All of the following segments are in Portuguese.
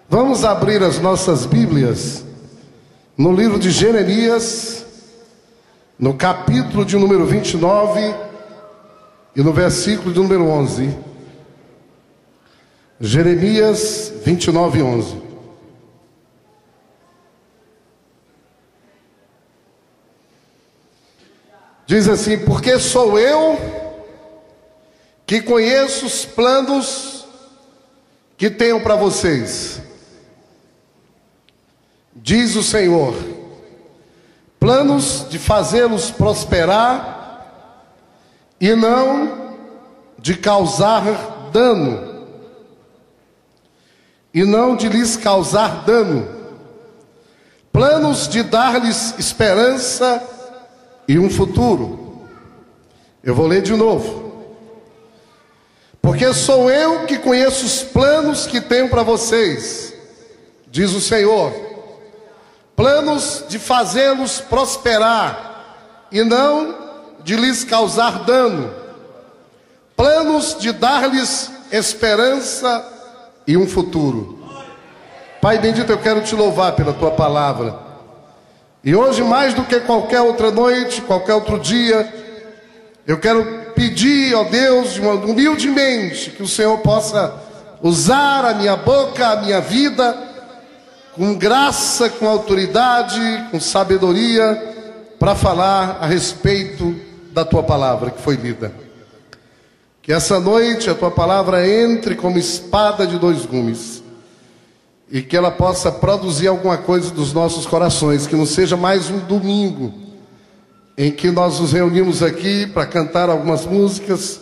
Vamos abrir as nossas Bíblias no livro de Jeremias, no capítulo de número 29 e no versículo de número 11. Jeremias 29, 11. Diz assim: porque sou eu que conheço os planos que tenho para vocês, diz o Senhor, planos de fazê-los prosperar e não de causar dano, e não de lhes causar dano, planos de dar-lhes esperança e um futuro. Eu vou ler de novo. Porque sou eu que conheço os planos que tenho para vocês, diz o Senhor, planos de fazê-los prosperar e não de lhes causar dano, planos de dar-lhes esperança e um futuro. Pai bendito, eu quero te louvar pela tua palavra. E hoje, mais do que qualquer outra noite, qualquer outro dia, eu quero pedir, ó Deus, humildemente, que o Senhor possa usar a minha boca, a minha vida, com graça, com autoridade, com sabedoria, para falar a respeito da tua palavra que foi lida. Que essa noite a tua palavra entre como espada de dois gumes, e que ela possa produzir alguma coisa dos nossos corações, que não seja mais um domingo em que nós nos reunimos aqui para cantar algumas músicas,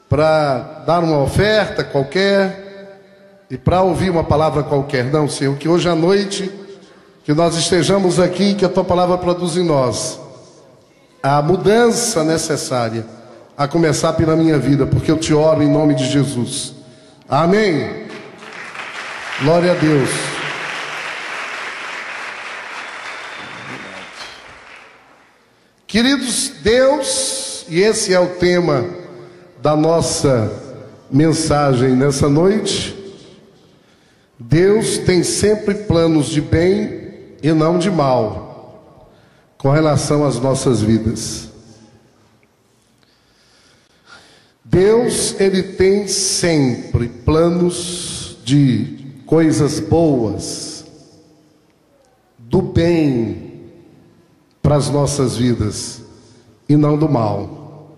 para dar uma oferta qualquer e para ouvir uma palavra qualquer. Não, Senhor, que hoje à noite, que nós estejamos aqui, que a tua palavra produza em nós a mudança necessária, a começar pela minha vida, porque eu te oro em nome de Jesus. Amém. Glória a Deus. Queridos, Deus, e esse é o tema da nossa mensagem nessa noite, Deus tem sempre planos de bem e não de mal com relação às nossas vidas. Deus, Ele tem sempre planos de coisas boas, do bem para as nossas vidas e não do mal.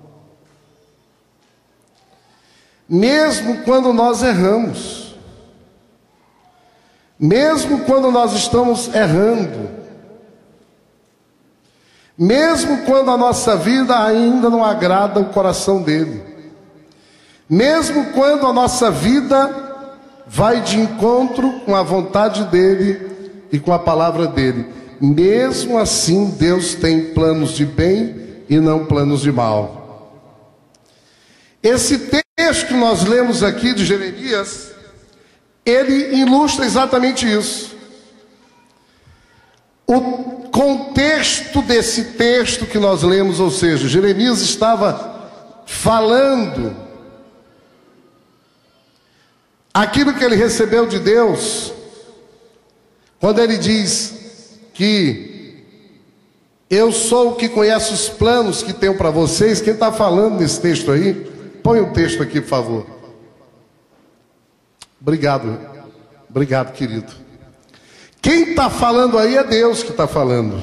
Mesmo quando nós erramos, mesmo quando nós estamos errando, mesmo quando a nossa vida ainda não agrada o coração dele, mesmo quando a nossa vida vai de encontro com a vontade dele e com a palavra dele, mesmo assim Deus tem planos de bem e não planos de mal. Esse texto que nós lemos aqui de Jeremias, ele ilustra exatamente isso. O contexto desse texto que nós lemos, ou seja, Jeremias estava falando aquilo que ele recebeu de Deus, quando ele diz que eu sou o que conhece os planos que tenho para vocês. Quem está falando nesse texto aí? Põe o texto aqui, por favor. Obrigado, obrigado, querido. Quem está falando aí é Deus que está falando.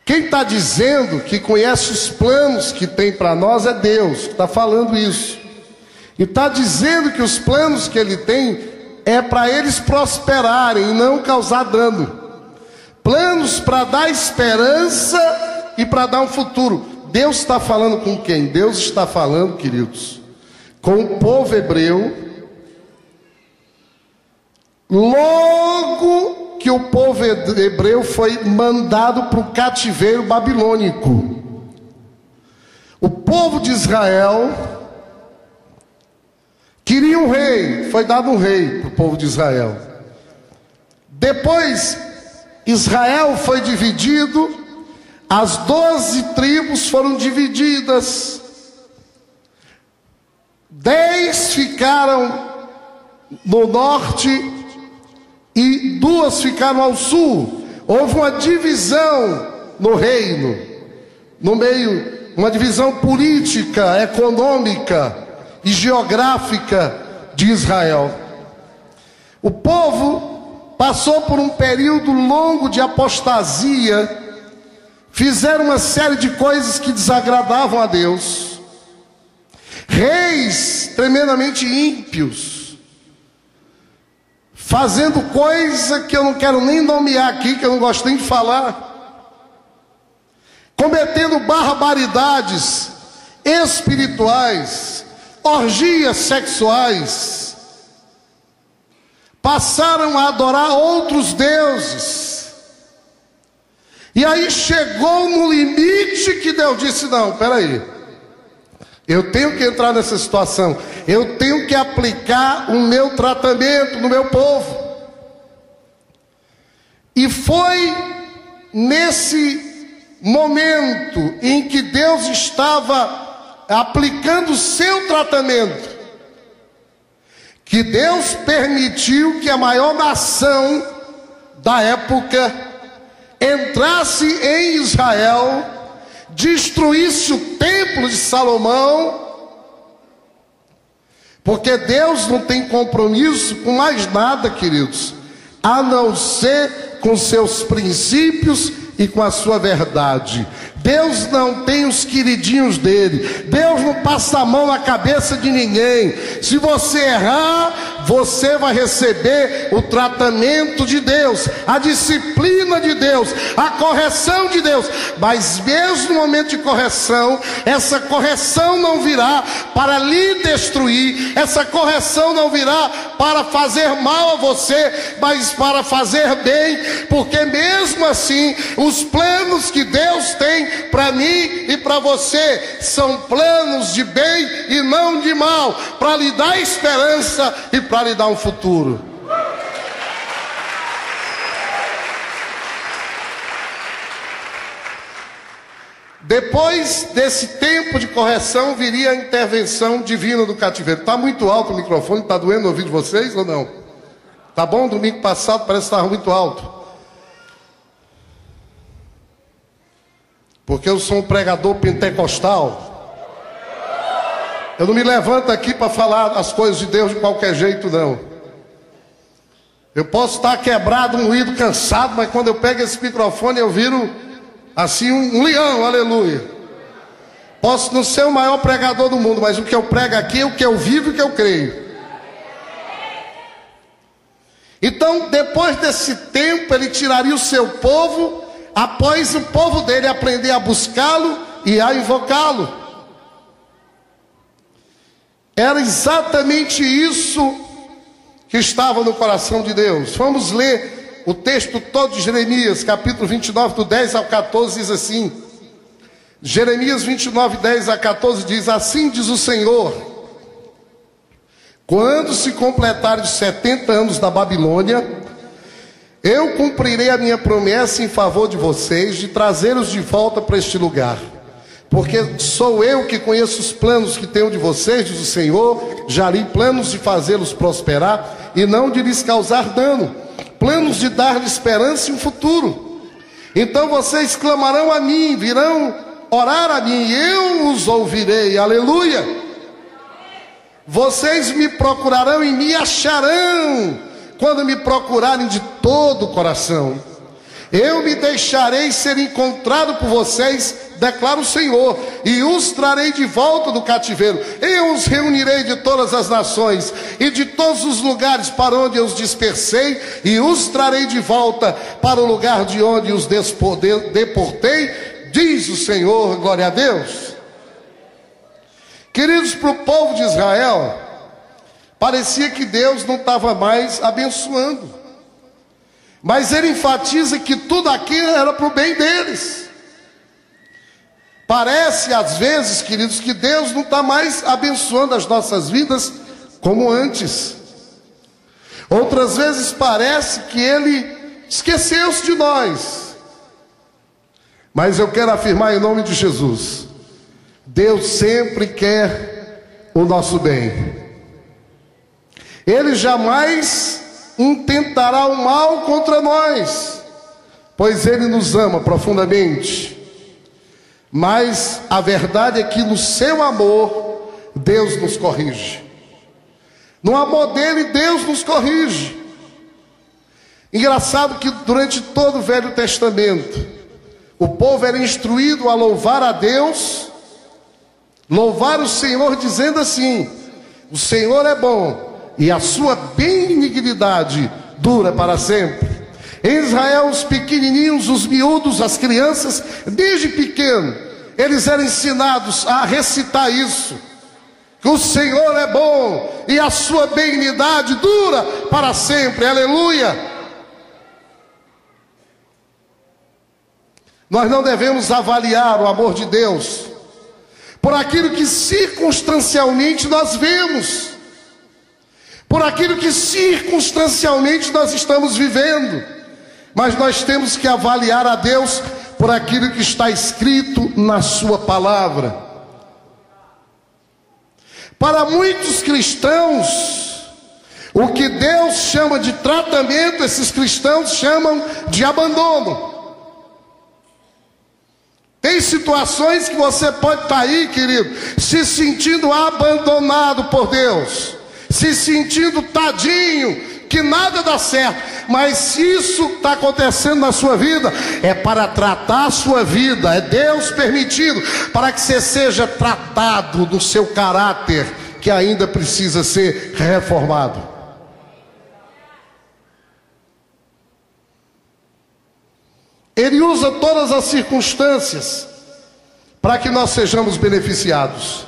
Quem está dizendo que conhece os planos que tem para nós é Deus que está falando isso. E está dizendo que os planos que ele tem é para eles prosperarem e não causar dano. Planos para dar esperança e para dar um futuro. Deus está falando com quem? Deus está falando, queridos, com o povo hebreu. Logo que o povo hebreu foi mandado para o cativeiro babilônico, o povo de Israel queria um rei, foi dado um rei para o povo de Israel. Depois, Israel foi dividido, as 12 tribos foram divididas, 10 ficaram no norte e 2 ficaram ao sul. Houve uma divisão no reino, no meio, uma divisão política, econômica e geográfica de Israel. O povo passou por um período longo de apostasia, fizeram uma série de coisas que desagradavam a Deus. Reis tremendamente ímpios, fazendo coisa que eu não quero nem nomear aqui, que eu não gosto nem de falar, cometendo barbaridades espirituais, orgias sexuais, passaram a adorar outros deuses. E aí chegou no limite que Deus disse: não, peraí, eu tenho que entrar nessa situação, eu tenho que aplicar o meu tratamento no meu povo. E foi nesse momento em que Deus estava aplicando o seu tratamento que Deus permitiu que a maior nação da época entrasse em Israel, destruísse o templo de Salomão, porque Deus não tem compromisso com mais nada, queridos, a não ser com seus princípios e com a sua verdade. Deus não tem os queridinhos dele. Deus não passa a mão na cabeça de ninguém. Se você errar, você vai receber o tratamento de Deus, a disciplina de Deus, a correção de Deus. Mas mesmo no momento de correção, essa correção não virá para lhe destruir, essa correção não virá para fazer mal a você, mas para fazer bem, porque mesmo assim, os planos que Deus tem para mim e para você são planos de bem e não de mal, para lhe dar esperança e para lhe dar um futuro. Depois desse tempo de correção viria a intervenção divina do cativeiro. Está muito alto o microfone, está doendo o ouvido de vocês ou não? Tá bom? Domingo passado parece que estava muito alto. Porque eu sou um pregador pentecostal. Eu não me levanto aqui para falar as coisas de Deus de qualquer jeito, não. Eu posso estar quebrado, moído, cansado, mas quando eu pego esse microfone eu viro assim um leão, aleluia. Posso não ser o maior pregador do mundo, mas o que eu prego aqui é o que eu vivo e o que eu creio. Então, depois desse tempo, ele tiraria o seu povo, após o povo dele aprender a buscá-lo e a invocá-lo. Era exatamente isso que estava no coração de Deus. Vamos ler o texto todo de Jeremias, capítulo 29, do 10 ao 14, diz assim. Jeremias 29, 10 a 14 diz: assim diz o Senhor: quando se completarem os 70 anos da Babilônia, eu cumprirei a minha promessa em favor de vocês, de trazê-los de volta para este lugar. Porque sou eu que conheço os planos que tenho de vocês, diz o Senhor, Jari, planos de fazê-los prosperar e não de lhes causar dano, planos de dar-lhes esperança e um futuro. Então vocês clamarão a mim, virão orar a mim, e eu os ouvirei, aleluia. Vocês me procurarão e me acharão, quando me procurarem de todo o coração. Eu me deixarei ser encontrado por vocês, declara o Senhor, e os trarei de volta do cativeiro. Eu os reunirei de todas as nações e de todos os lugares para onde eu os dispersei, e os trarei de volta para o lugar de onde os deportei, diz o Senhor. Glória a Deus. Queridos, para o povo de Israel, parecia que Deus não estava mais abençoando. Mas ele enfatiza que tudo aquilo era para o bem deles. Parece às vezes, queridos, que Deus não está mais abençoando as nossas vidas como antes. Outras vezes parece que Ele esqueceu-se de nós. Mas eu quero afirmar em nome de Jesus: Deus sempre quer o nosso bem. Ele jamais intentará o mal contra nós, pois Ele nos ama profundamente. Mas a verdade é que no seu amor, Deus nos corrige. No amor dele, Deus nos corrige. Engraçado que durante todo o Velho Testamento, o povo era instruído a louvar a Deus, louvar o Senhor, dizendo assim: o Senhor é bom e a sua benignidade dura para sempre. Em Israel, os pequenininhos, os miúdos, as crianças, desde pequeno, eles eram ensinados a recitar isso: que o Senhor é bom e a sua benignidade dura para sempre. Aleluia! Nós não devemos avaliar o amor de Deus por aquilo que circunstancialmente nós vemos, por aquilo que circunstancialmente nós estamos vivendo, mas nós temos que avaliar a Deus por aquilo que está escrito na sua palavra. Para muitos cristãos, o que Deus chama de tratamento, esses cristãos chamam de abandono. Tem situações que você pode estar aí, querido, se sentindo abandonado por Deus, se sentindo tadinho, que nada dá certo. Mas se isso está acontecendo na sua vida, é para tratar a sua vida, é Deus permitindo, para que você seja tratado do seu caráter, que ainda precisa ser reformado. Ele usa todas as circunstâncias para que nós sejamos beneficiados.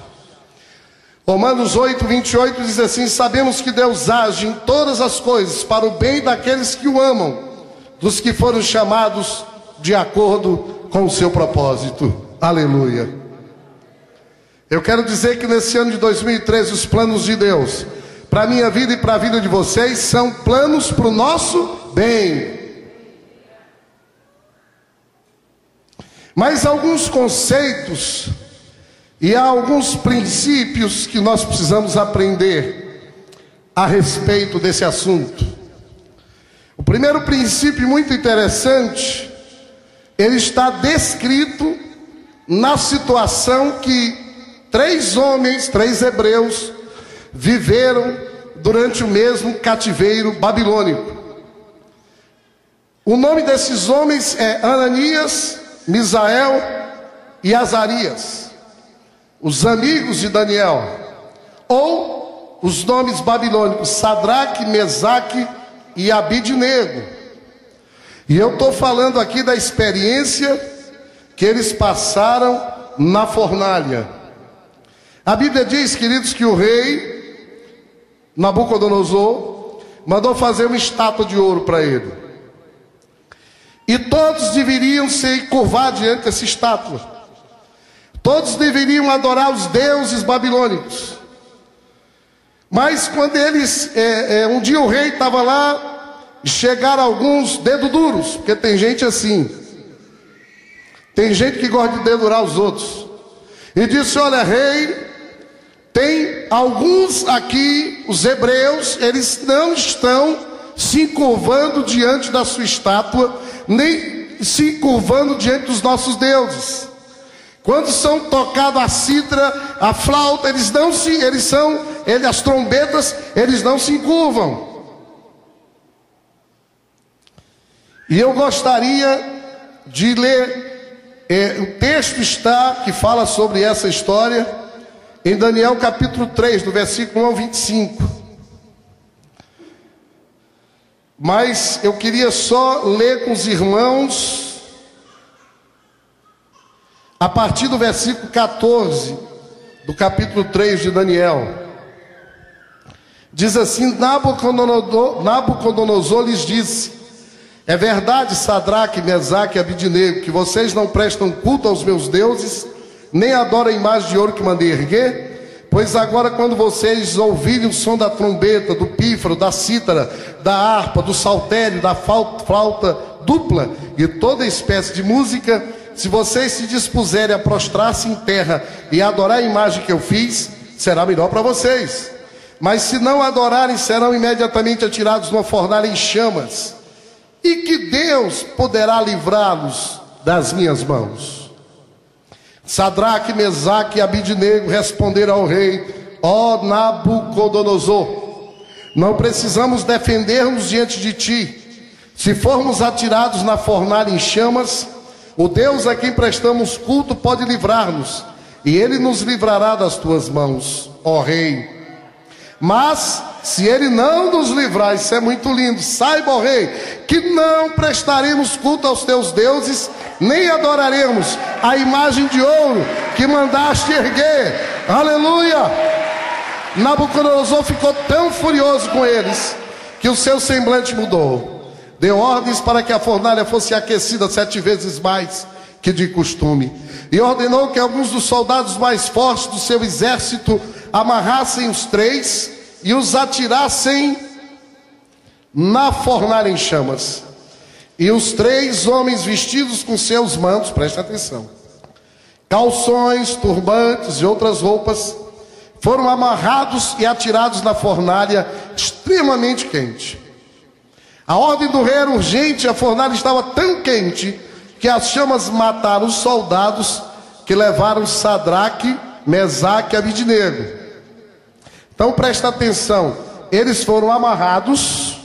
Romanos 8, 28 diz assim: sabemos que Deus age em todas as coisas para o bem daqueles que o amam, dos que foram chamados de acordo com o seu propósito. Aleluia. Eu quero dizer que nesse ano de 2013, os planos de Deus para a minha vida e para a vida de vocês são planos para o nosso bem. Mas alguns conceitos e há alguns princípios que nós precisamos aprender a respeito desse assunto. O primeiro princípio muito interessante, ele está descrito na situação que 3 homens, 3 hebreus, viveram durante o mesmo cativeiro babilônico. O nome desses homens é Ananias, Misael e Azarias, os amigos de Daniel, ou os nomes babilônicos Sadraque, Mesaque e Abidnego. E eu estou falando aqui da experiência que eles passaram na fornalha. A Bíblia diz, queridos, que o rei Nabucodonosor mandou fazer uma estátua de ouro para ele. E todos deveriam se curvar diante dessa estátua. Todos deveriam adorar os deuses babilônicos. Mas quando eles, um dia o rei estava lá, chegaram alguns dedos duros, porque tem gente assim. Tem gente que gosta de dedurar os outros. E disse: olha, rei, tem alguns aqui, os hebreus, eles não estão se curvando diante da sua estátua, nem se curvando diante dos nossos deuses. Quando são tocados a cítara, a flauta, as trombetas, eles não se encurvam. E eu gostaria de ler, o texto que fala sobre essa história, em Daniel capítulo 3, do versículo 1 ao 25. Mas eu queria só ler com os irmãos a partir do versículo 14 do capítulo 3 de Daniel. Diz assim: Nabucodonosor lhes disse: é verdade, Sadraque, Mesaque e Abidnego, que vocês não prestam culto aos meus deuses, nem adoram a imagem de ouro que mandei erguer? Pois agora, quando vocês ouvirem o som da trombeta, do pífaro, da cítara, da harpa, do saltério, da flauta dupla e toda espécie de música, se vocês se dispuserem a prostrar-se em terra e adorar a imagem que eu fiz, será melhor para vocês. mas se não adorarem, serão imediatamente atirados numa fornalha em chamas. E que Deus poderá livrá-los das minhas mãos? Sadraque, Mesaque e Abidnego responderam ao rei: ó Nabucodonosor, não precisamos defender-nos diante de ti. Se formos atirados na fornalha em chamas, o Deus a quem prestamos culto pode livrar-nos, e ele nos livrará das tuas mãos, ó rei. Mas se ele não nos livrar, isso é muito lindo, saiba, ó rei, que não prestaremos culto aos teus deuses, nem adoraremos a imagem de ouro que mandaste erguer. Aleluia! Nabucodonosor ficou tão furioso com eles que o seu semblante mudou. Deu ordens para que a fornalha fosse aquecida 7 vezes mais que de costume, e ordenou que alguns dos soldados mais fortes do seu exército amarrassem os 3 e os atirassem na fornalha em chamas. E os 3 homens vestidos com seus mantos, presta atenção, calções, turbantes e outras roupas, foram amarrados e atirados na fornalha extremamente quente. A ordem do rei era urgente, a fornalha estava tão quente que as chamas mataram os soldados que levaram Sadraque, Mesaque e Abidnego. Então presta atenção, eles foram amarrados,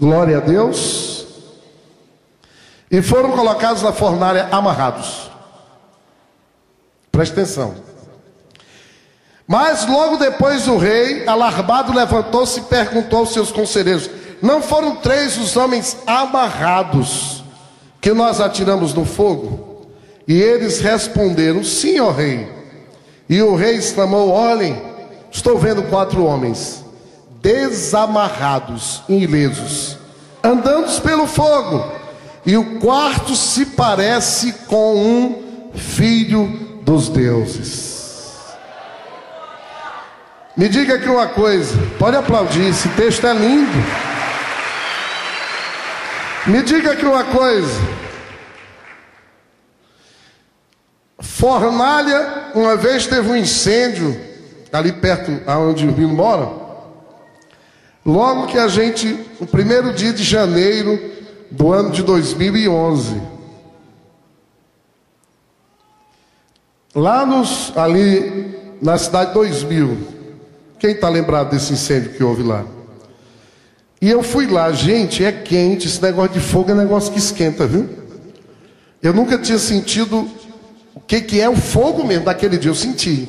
glória a Deus, e foram colocados na fornalha amarrados. Presta atenção. Mas logo depois o rei, alarmado, levantou-se e perguntou aos seus conselheiros: não foram 3 os homens amarrados que nós atiramos no fogo? E eles responderam: sim, ó rei. E o rei exclamou: olhem, estou vendo 4 homens desamarrados, ilesos, andando pelo fogo, e o quarto se parece com um filho dos deuses. Me diga aqui uma coisa, pode aplaudir, esse texto é lindo. Me diga aqui uma coisa, fornalha, uma vez teve um incêndio ali perto aonde o Rio mora. Logo que a gente, no 1º dia de janeiro do ano de 2011, lá ali na cidade de 2000, quem está lembrado desse incêndio que houve lá? E eu fui lá, gente, é quente, esse negócio de fogo é negócio que esquenta, viu? Eu nunca tinha sentido o que é o fogo mesmo, daquele dia eu senti.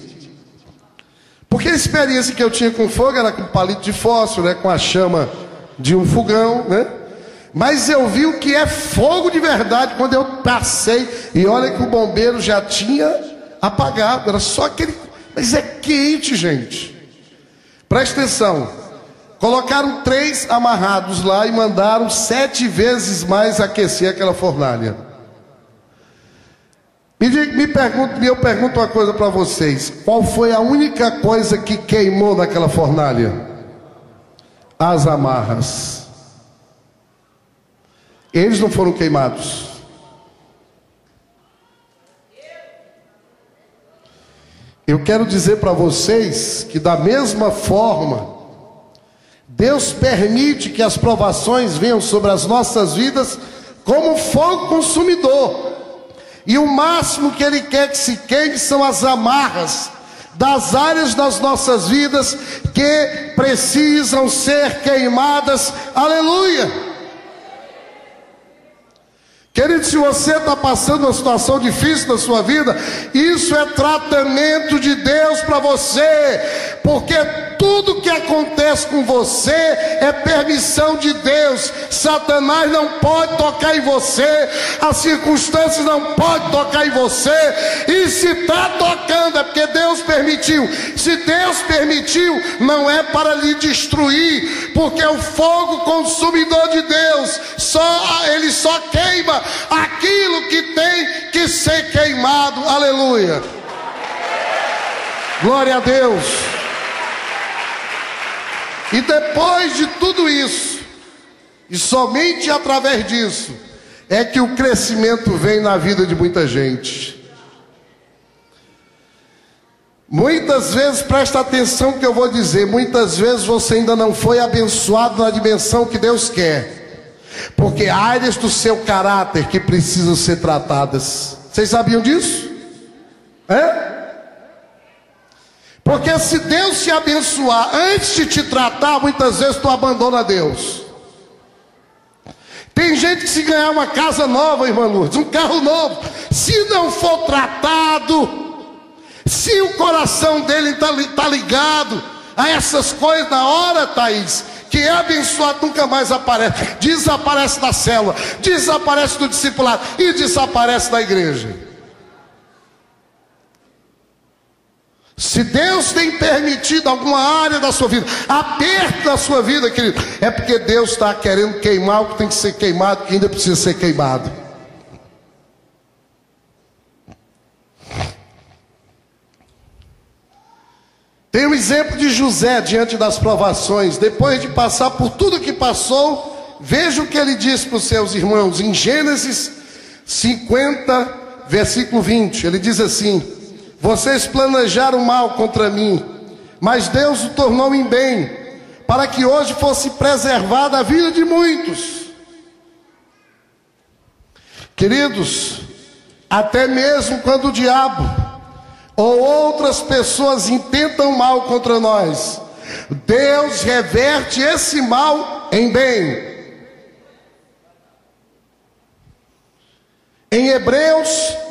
Porque a experiência que eu tinha com fogo era com palito de fósforo, né, com a chama de um fogão, né? Mas eu vi o que é fogo de verdade quando eu passei, e olha que o bombeiro já tinha apagado, era só aquele... Mas é quente, gente. Presta atenção. Colocaram 3 amarrados lá e mandaram 7 vezes mais aquecer aquela fornalha. Eu pergunto uma coisa para vocês: qual foi a única coisa que queimou naquela fornalha? As amarras. Eles não foram queimados. Eu quero dizer para vocês que da mesma forma, Deus permite que as provações venham sobre as nossas vidas como fogo consumidor. E o máximo que Ele quer que se queime são as amarras das áreas das nossas vidas que precisam ser queimadas. Aleluia! Querido, se você está passando uma situação difícil na sua vida, isso é tratamento de Deus para você, porque tudo que acontece com você é permissão de Deus. Satanás não pode tocar em você, as circunstâncias não podem tocar em você, e se está tocando é porque Deus permitiu. Se Deus permitiu, não é para lhe destruir, porque o fogo consumidor de Deus, ele só queima aquilo que tem que ser queimado. Aleluia, glória a Deus. E depois de tudo isso, e somente através disso, é que o crescimento vem na vida de muita gente. Muitas vezes, presta atenção no que eu vou dizer, muitas vezes você ainda não foi abençoado na dimensão que Deus quer, porque há áreas do seu caráter que precisam ser tratadas. Vocês sabiam disso? Porque se Deus te abençoar antes de te tratar, muitas vezes tu abandona Deus. Tem gente que se ganhar uma casa nova, irmã Lourdes, um carro novo, se não for tratado, se o coração dele está ligado a essas coisas, na hora, Thaís, que é abençoado, nunca mais aparece. Desaparece da célula, desaparece do discipulado e desaparece da igreja. Se Deus tem permitido alguma área da sua vida, aperto da sua vida, querido, é porque Deus está querendo queimar o que tem que ser queimado, que ainda precisa ser queimado. Tem o exemplo de José diante das provações. Depois de passar por tudo que passou, veja o que ele disse para os seus irmãos em Gênesis 50, versículo 20. Ele diz assim: vocês planejaram mal contra mim, mas Deus o tornou em bem, para que hoje fosse preservada a vida de muitos. Queridos, até mesmo quando o diabo ou outras pessoas intentam mal contra nós, Deus reverte esse mal em bem. Em Hebreus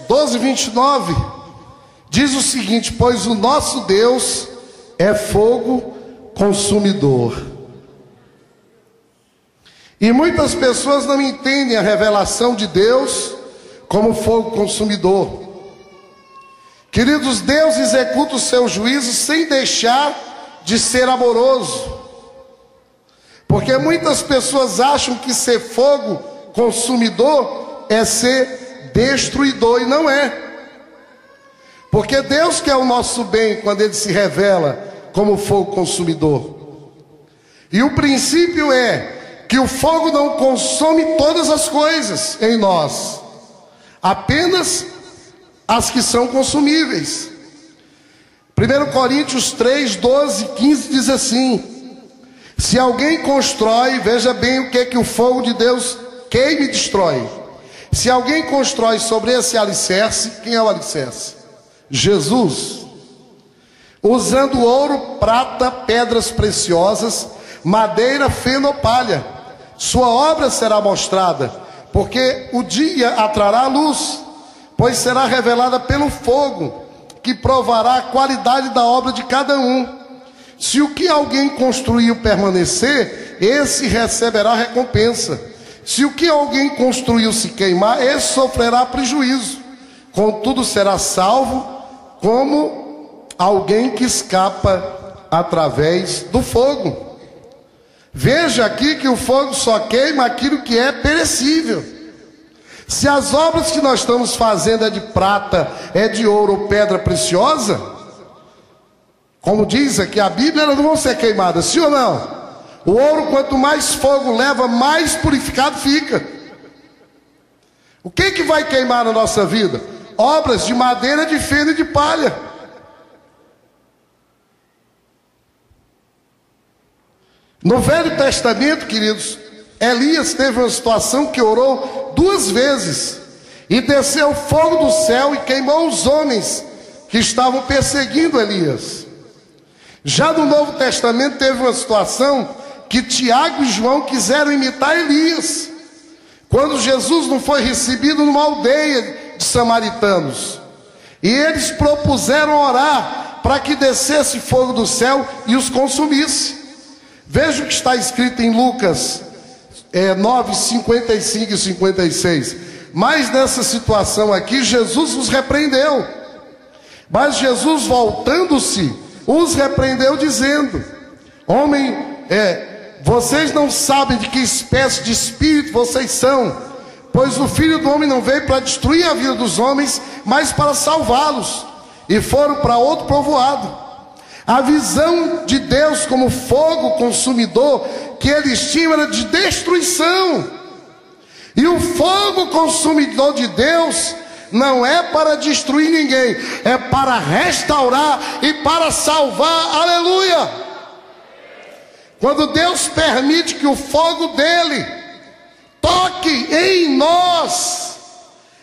12, 29, diz o seguinte: pois o nosso Deus é fogo consumidor. E muitas pessoas não entendem a revelação de Deus como fogo consumidor. Queridos, Deus executa o seu juízo sem deixar de ser amoroso. Porque muitas pessoas acham que ser fogo consumidor é ser destruidor, e não é. Porque Deus quer o nosso bem quando Ele se revela como fogo consumidor. E o princípio é que o fogo não consome todas as coisas em nós, apenas as que são consumíveis. 1 Coríntios 3, 12, 15 diz assim: se alguém constrói, veja bem o que é que o fogo de Deus queima e destrói. Se alguém constrói sobre esse alicerce, quem é o alicerce? Jesus. Usando ouro, prata, pedras preciosas, madeira, feno ou palha, sua obra será mostrada, porque o dia atrará a luz, pois será revelada pelo fogo, que provará a qualidade da obra de cada um. Se o que alguém construiu permanecer, esse receberá recompensa. Se o que alguém construiu se queimar, esse sofrerá prejuízo. Contudo será salvo, como alguém que escapa através do fogo. Veja aqui que o fogo só queima aquilo que é perecível. Se as obras que nós estamos fazendo é de prata, é de ouro ou pedra preciosa, como diz aqui a Bíblia, elas não vão ser queimadas, sim ou não? O ouro, quanto mais fogo leva, mais purificado fica. O que que vai queimar na nossa vida? Obras de madeira, de feno e de palha. No Velho Testamento, queridos, Elias teve uma situação que orou 2 vezes, e desceu fogo do céu e queimou os homens que estavam perseguindo Elias. Já no Novo Testamento teve uma situação que Tiago e João quiseram imitar Elias, quando Jesus não foi recebido numa aldeia de samaritanos, e eles propuseram orar para que descesse fogo do céu e os consumisse. Veja o que está escrito em Lucas 9, 55 e 56. Mas nessa situação aqui, Jesus os repreendeu. Mas Jesus, voltando-se, os repreendeu dizendo: vocês não sabem de que espécie de espírito vocês são, pois o Filho do Homem não veio para destruir a vida dos homens, mas para salvá-los. E foram para outro povoado. A visão de Deus como fogo consumidor que eles tinham era de destruição. E o fogo consumidor de Deus não é para destruir ninguém, é para restaurar e para salvar. Aleluia! Quando Deus permite que o fogo dele toque em nós,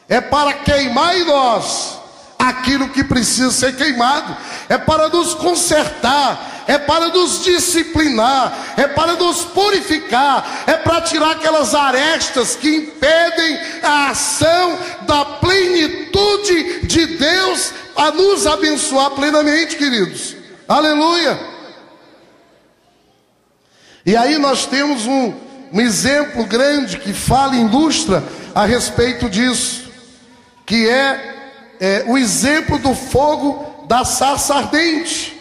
é para queimar em nós aquilo que precisa ser queimado, é para nos consertar, é para nos disciplinar, é para nos purificar, é para tirar aquelas arestas que impedem a ação da plenitude de Deus a nos abençoar plenamente, queridos. Aleluia! E aí nós temos um exemplo grande que fala e ilustra a respeito disso, que é o exemplo do fogo da sarça ardente.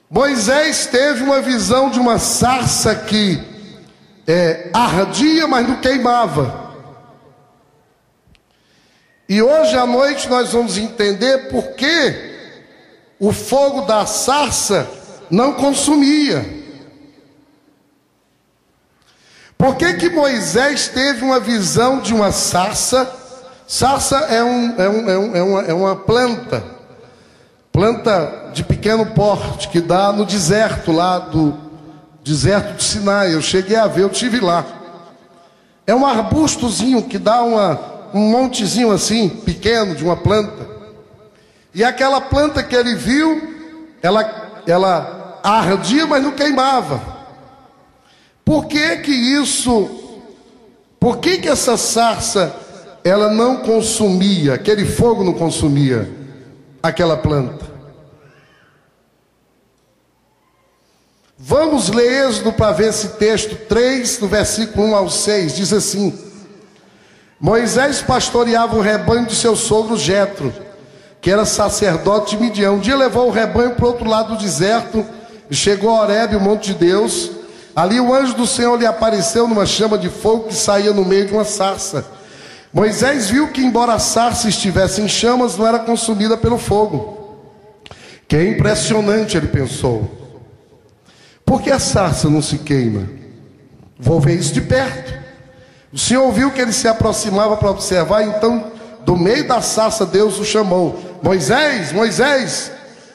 Moisés teve uma visão de uma sarça que ardia, mas não queimava. E hoje à noite nós vamos entender por que o fogo da sarça não consumia. Por que que Moisés teve uma visão de uma sarça? Sarça é uma planta de pequeno porte, que dá no deserto lá do deserto do Sinai. Eu cheguei a ver, eu estive lá. É um arbustozinho que dá um montezinho assim, pequeno, de uma planta. E aquela planta que ele viu, ela ardia, mas não queimava. Por que essa sarça, ela não consumia, aquele fogo não consumia aquela planta? Vamos ler Êxodo para ver esse texto 3, do versículo 1 ao 6, diz assim: Moisés pastoreava o rebanho de seu sogro Jetro, que era sacerdote de Midian. Um dia levou o rebanho para o outro lado do deserto e chegou a Horebe, o monte de Deus. Ali o anjo do Senhor lhe apareceu numa chama de fogo que saía no meio de uma sarça. Moisés viu que, embora a sarça estivesse em chamas, não era consumida pelo fogo. Que é impressionante, ele pensou. Por que a sarça não se queima? Vou ver isso de perto. O Senhor viu que ele se aproximava para observar, então, do meio da sarça, Deus o chamou: Moisés, Moisés.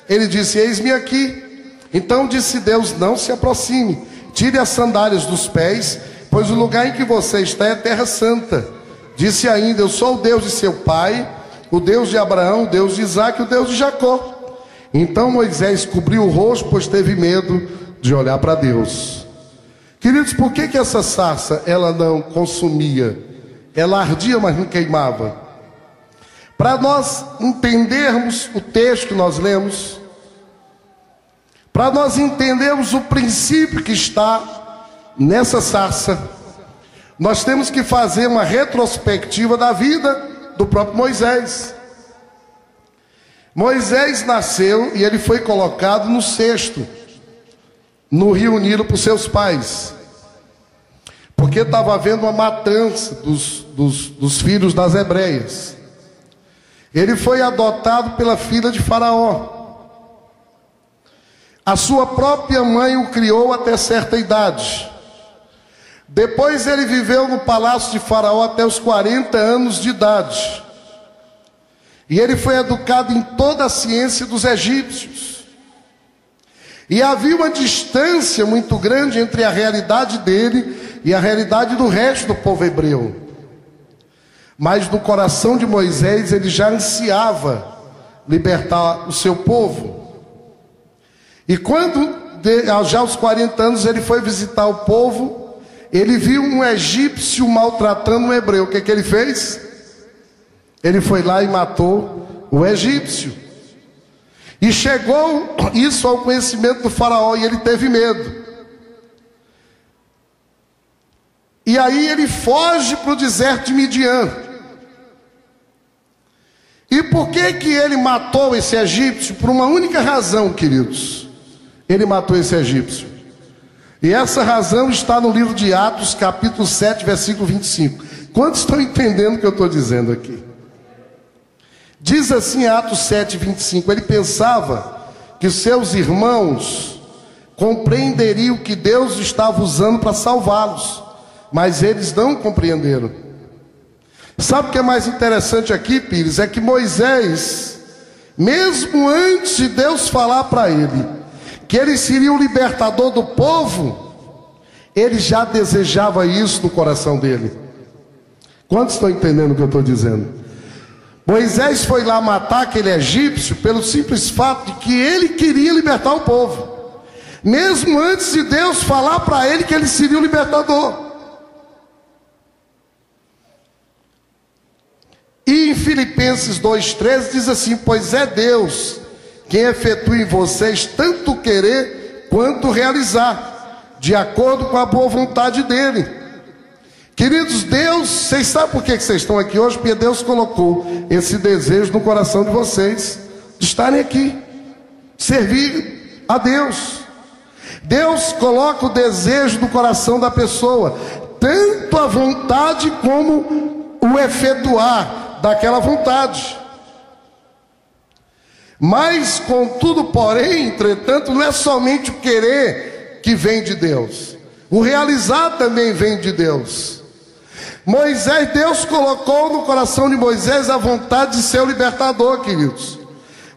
Ele disse: eis-me aqui. Então disse Deus: não se aproxime, tire as sandálias dos pés, pois o lugar em que você está é terra santa. Disse ainda: eu sou o Deus de seu pai, o Deus de Abraão, o Deus de Isaque, o Deus de Jacó. Então Moisés cobriu o rosto, pois teve medo de olhar para Deus. Queridos, por que essa sarça, ela não consumia? Ela ardia, mas não queimava. Para nós entendermos o texto que nós lemos, para nós entendermos o princípio que está nessa sarça, nós temos que fazer uma retrospectiva da vida do próprio Moisés. Moisés nasceu e ele foi colocado no cesto, no Rio Nilo, por seus pais, porque estava havendo uma matança dos filhos das hebreias. Ele foi adotado pela filha de Faraó. A sua própria mãe o criou até certa idade. Depois ele viveu no palácio de Faraó até os 40 anos de idade. E ele foi educado em toda a ciência dos egípcios. E havia uma distância muito grande entre a realidade dele e a realidade do resto do povo hebreu. Mas no coração de Moisés ele já ansiava libertar o seu povo. E quando, já aos 40 anos, ele foi visitar o povo, ele viu um egípcio maltratando um hebreu. O que ele fez? Ele foi lá e matou o egípcio. E chegou isso ao conhecimento do faraó e ele teve medo. E aí ele foge para o deserto de Midian. E por que ele matou esse egípcio? Por uma única razão, queridos. Ele matou esse egípcio. E essa razão está no livro de Atos, capítulo 7, versículo 25. Quantos estão entendendo o que eu estou dizendo aqui? Diz assim, Atos 7, 25. Ele pensava que seus irmãos compreenderiam que Deus estava usando para salvá-los, mas eles não compreenderam. Sabe o que é mais interessante aqui, Pires? É que Moisés, mesmo antes de Deus falar para ele que ele seria o libertador do povo, ele já desejava isso no coração dele. Quantos estão entendendo o que eu estou dizendo? Moisés foi lá matar aquele egípcio pelo simples fato de que ele queria libertar o povo, mesmo antes de Deus falar para ele que ele seria o libertador. E em Filipenses 2,13 diz assim: pois é Deus quem efetua em vocês tanto querer quanto realizar, de acordo com a boa vontade dele. Queridos, Deus, vocês sabem por que vocês estão aqui hoje? Porque Deus colocou esse desejo no coração de vocês, de estarem aqui, servir a Deus. Deus coloca o desejo no coração da pessoa, tanto a vontade como o efetuar daquela vontade. Mas, contudo, porém, entretanto, não é somente o querer que vem de Deus, o realizar também vem de Deus. Moisés, Deus colocou no coração de Moisés a vontade de ser o libertador, queridos.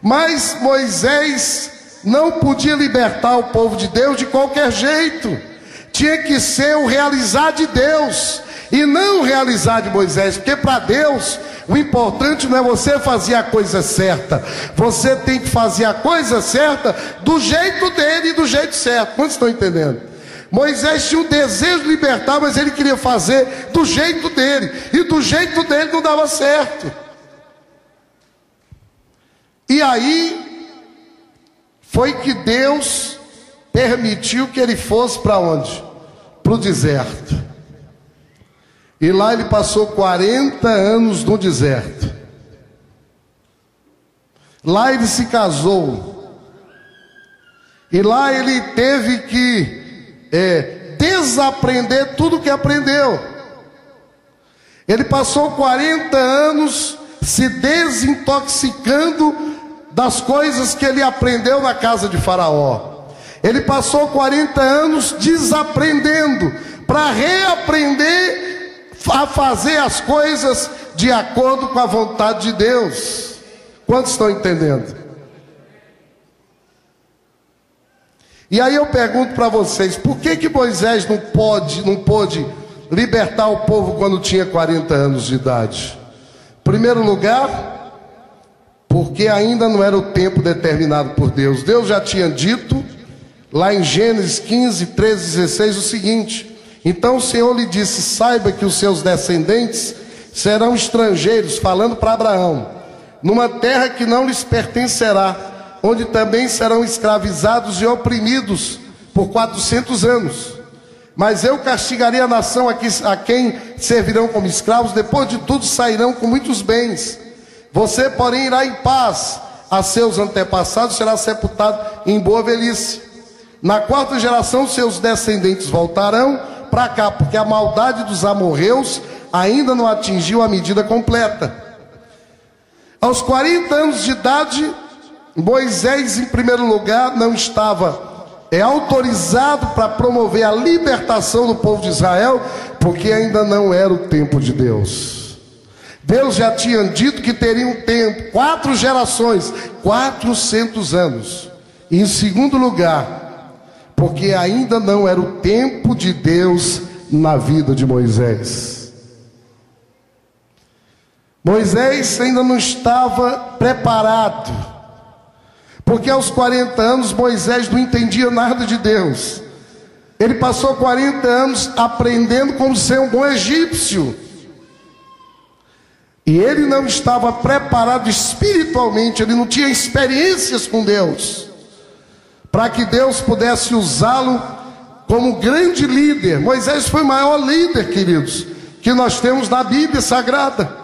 Mas Moisés não podia libertar o povo de Deus de qualquer jeito. Tinha que ser o realizar de Deus e não o realizar de Moisés, porque para Deus o importante não é você fazer a coisa certa, você tem que fazer a coisa certa do jeito dele e do jeito certo. Quantos estão entendendo? Moisés tinha um desejo de libertar, mas ele queria fazer do jeito dele, e do jeito dele não dava certo. E aí foi que Deus permitiu que ele fosse para onde? Para o deserto. E lá ele passou 40 anos no deserto. Lá ele se casou. E lá ele teve que desaprender tudo que aprendeu. Ele passou 40 anos se desintoxicando das coisas que ele aprendeu na casa de Faraó. Ele passou 40 anos desaprendendo para reaprender a fazer as coisas de acordo com a vontade de Deus. Quantos estão entendendo? E aí eu pergunto para vocês, por que Moisés não pôde libertar o povo quando tinha 40 anos de idade? Em primeiro lugar, porque ainda não era o tempo determinado por Deus. Deus já tinha dito lá em Gênesis 15, 13, 16 o seguinte: então o Senhor lhe disse, saiba que os seus descendentes serão estrangeiros, falando para Abraão, numa terra que não lhes pertencerá, onde também serão escravizados e oprimidos por 400 anos. Mas eu castigarei a nação a quem servirão como escravos, depois de tudo sairão com muitos bens. Você, porém, irá em paz a seus antepassados, será sepultado em boa velhice. Na quarta geração, seus descendentes voltarão para cá, porque a maldade dos amorreus ainda não atingiu a medida completa. Aos 40 anos de idade, Moisés, em primeiro lugar, não estava autorizado para promover a libertação do povo de Israel, porque ainda não era o tempo de Deus. Deus já tinha dito que teria um tempo, 4 gerações, 400 anos. E em segundo lugar, porque ainda não era o tempo de Deus na vida de Moisés. Moisés ainda não estava preparado, porque aos 40 anos Moisés não entendia nada de Deus. Ele passou 40 anos aprendendo como ser um bom egípcio. E ele não estava preparado espiritualmente, ele não tinha experiências com Deus, para que Deus pudesse usá-lo como grande líder. Moisés foi o maior líder, queridos, que nós temos na Bíblia Sagrada.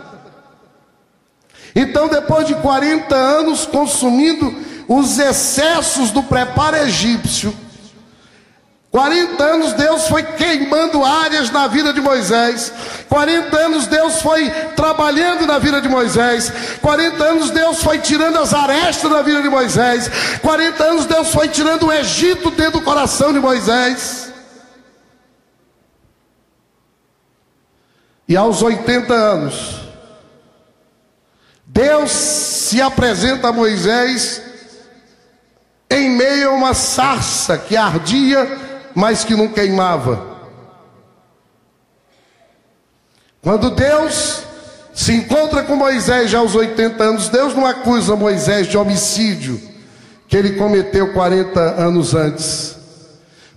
Então, depois de 40 anos consumindo os excessos do preparo egípcio, 40 anos Deus foi queimando áreas na vida de Moisés, 40 anos Deus foi trabalhando na vida de Moisés, 40 anos Deus foi tirando as arestas da vida de Moisés, 40 anos Deus foi tirando o Egito dentro do coração de Moisés. E aos 80 anos, Deus se apresenta a Moisés em meio a uma sarça que ardia, mas que não queimava. Quando Deus se encontra com Moisés já aos 80 anos, Deus não acusa Moisés de homicídio que ele cometeu 40 anos antes.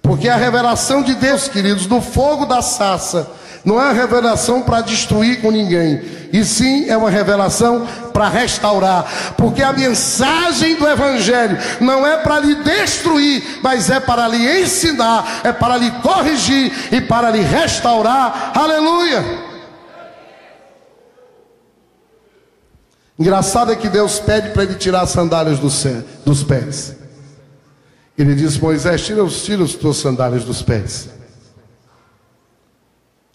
Porque a revelação de Deus, queridos, do fogo da sarça, não é uma revelação para destruir com ninguém, e sim é uma revelação para restaurar. Porque a mensagem do Evangelho não é para lhe destruir, mas é para lhe ensinar, é para lhe corrigir e para lhe restaurar. Aleluia! Engraçado é que Deus pede para ele tirar as sandálias dos pés. Ele diz: Moisés, tira as tuas sandálias dos pés.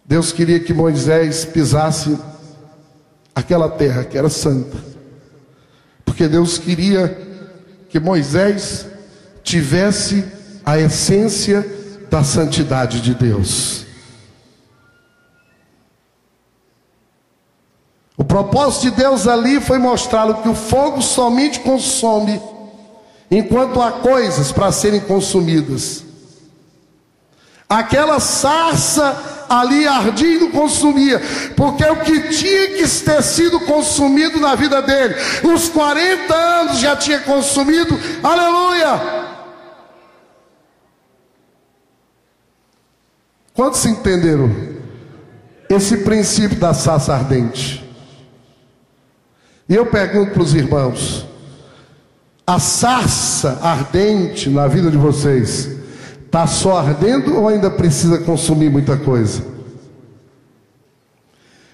Deus queria que Moisés pisasse aquela terra que era santa, porque Deus queria que Moisés tivesse a essência da santidade de Deus. O propósito de Deus ali foi mostrá-lo que o fogo somente consome enquanto há coisas para serem consumidas. Aquela sarça ali ardendo consumia, porque o que tinha que ter sido consumido na vida dele, os 40 anos já tinha consumido. Aleluia! Quantos entenderam esse princípio da sarça ardente? E eu pergunto para os irmãos: a sarça ardente na vida de vocês está só ardendo ou ainda precisa consumir muita coisa?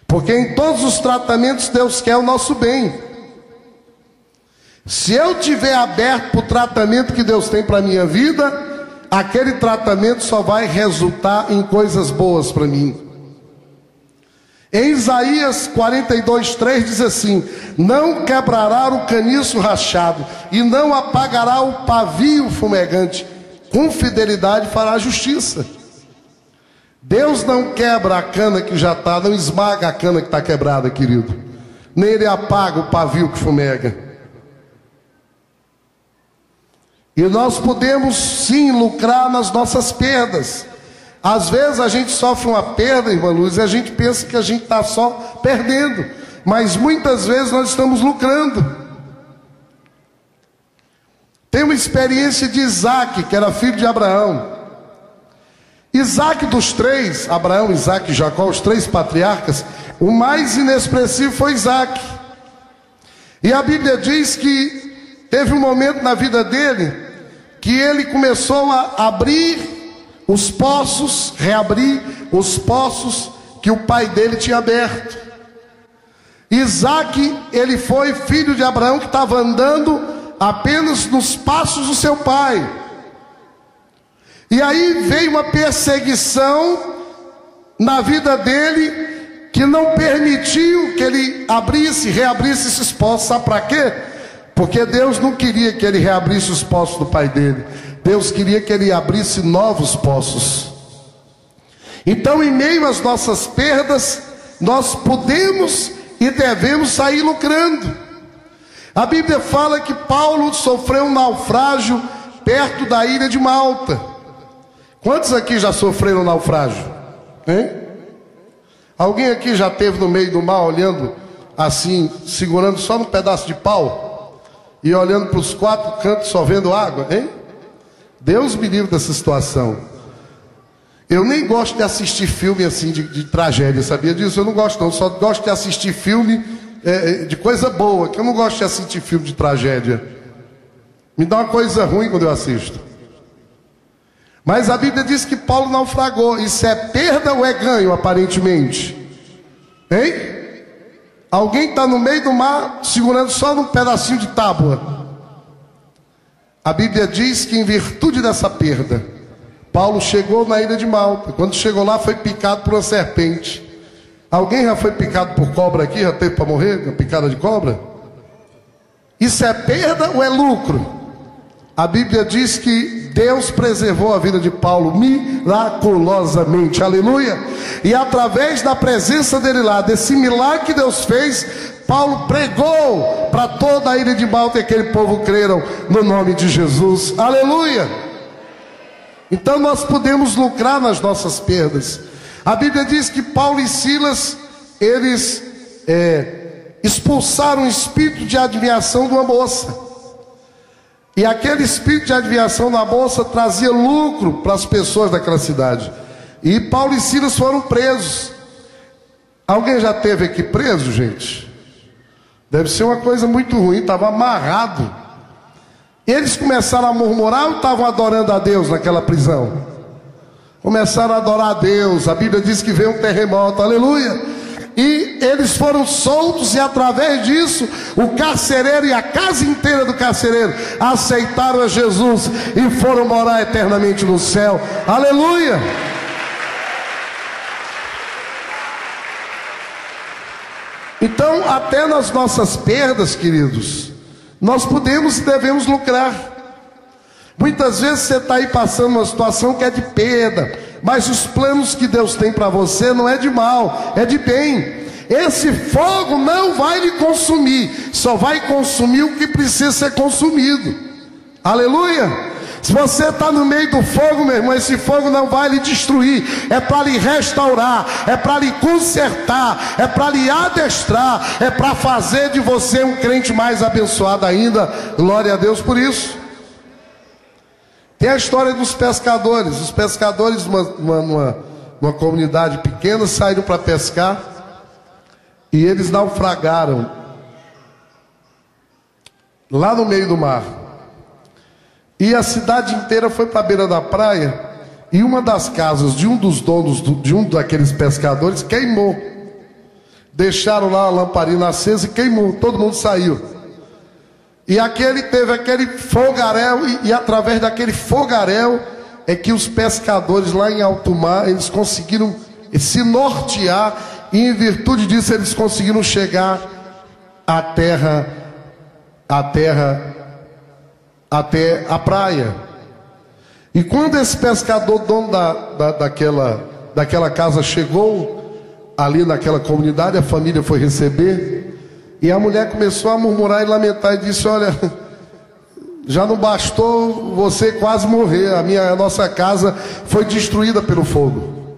Porque em todos os tratamentos Deus quer o nosso bem. Se eu tiver aberto para o tratamento que Deus tem para a minha vida, aquele tratamento só vai resultar em coisas boas para mim. Em Isaías 42:3 diz assim: não quebrará o caniço rachado e não apagará o pavio fumegante, com fidelidade fará justiça. Deus não quebra a cana que já está, não esmaga a cana que está quebrada, querido, nem ele apaga o pavio que fumega. E nós podemos sim lucrar nas nossas perdas. Às vezes a gente sofre uma perda, irmã Luz, e a gente pensa que a gente está só perdendo, mas muitas vezes nós estamos lucrando. Tem uma experiência de Isaac, que era filho de Abraão. Isaac, dos três, Abraão, Isaac e Jacó, os três patriarcas, o mais inexpressivo foi Isaac. E a Bíblia diz que teve um momento na vida dele que ele começou a abrir os poços, reabrir os poços que o pai dele tinha aberto. Isaac, ele foi filho de Abraão, que estava andando apenas nos passos do seu pai. E aí veio uma perseguição na vida dele, que não permitiu que ele reabrisse esses poços. Sabe para quê? Porque Deus não queria que ele reabrisse os poços do pai dele. Deus queria que ele abrisse novos poços. Então, em meio às nossas perdas, nós podemos e devemos sair lucrando. A Bíblia fala que Paulo sofreu um naufrágio perto da ilha de Malta. Quantos aqui já sofreram naufrágio? Hein? Alguém aqui já esteve no meio do mar olhando assim, segurando só num pedaço de pau e olhando para os quatro cantos só vendo água? Hein? Deus me livre dessa situação. Eu nem gosto de assistir filme assim de tragédia, sabia disso? Eu não gosto não, só gosto de assistir filme de coisa boa, que eu não gosto de assistir filme de tragédia. Me dá uma coisa ruim quando eu assisto. Mas a Bíblia diz que Paulo naufragou. Isso é perda ou é ganho, aparentemente? Hein? Alguém está no meio do mar segurando só num pedacinho de tábua. A Bíblia diz que em virtude dessa perda, Paulo chegou na ilha de Malta. Quando chegou lá, foi picado por uma serpente. Alguém já foi picado por cobra aqui? Já teve para morrer? Uma picada de cobra? Isso é perda ou é lucro? A Bíblia diz que Deus preservou a vida de Paulo miraculosamente, aleluia. E através da presença dele lá, desse milagre que Deus fez, Paulo pregou para toda a ilha de Malta e aquele povo creram no nome de Jesus. Aleluia! Então nós podemos lucrar nas nossas perdas. A Bíblia diz que Paulo e Silas, eles expulsaram o espírito de adivinhação de uma moça. E aquele espírito de adivinhação da moça trazia lucro para as pessoas daquela cidade. E Paulo e Silas foram presos. Alguém já esteve aqui preso, gente? Deve ser uma coisa muito ruim, estava amarrado. Eles começaram a murmurar ou estavam adorando a Deus naquela prisão? Começaram a adorar a Deus. A Bíblia diz que veio um terremoto, aleluia. E eles foram soltos, e através disso o carcereiro e a casa inteira do carcereiro aceitaram a Jesus e foram morar eternamente no céu, aleluia. Então, até nas nossas perdas, queridos, nós podemos e devemos lucrar. Muitas vezes você está aí passando uma situação que é de perda, mas os planos que Deus tem para você não é de mal, é de bem. Esse fogo não vai lhe consumir, só vai consumir o que precisa ser consumido, aleluia. Se você está no meio do fogo, meu irmão, esse fogo não vai lhe destruir, é para lhe restaurar, é para lhe consertar, é para lhe adestrar, é para fazer de você um crente mais abençoado ainda. Glória a Deus por isso. Tem a história dos pescadores. Os pescadores numa comunidade pequena saíram para pescar e eles naufragaram lá no meio do mar. E a cidade inteira foi para a beira da praia. E uma das casas de um dos donos de um daqueles pescadores queimou. Deixaram lá a lamparina acesa e queimou. Todo mundo saiu. E teve aquele fogaréu. E através daquele fogaréu é que os pescadores lá em alto mar, eles conseguiram se nortear. E em virtude disso eles conseguiram chegar até a praia. E quando esse pescador, dono daquela casa, chegou ali naquela comunidade, a família foi receber, e a mulher começou a murmurar e lamentar e disse: olha, já não bastou você quase morrer, a nossa casa foi destruída pelo fogo.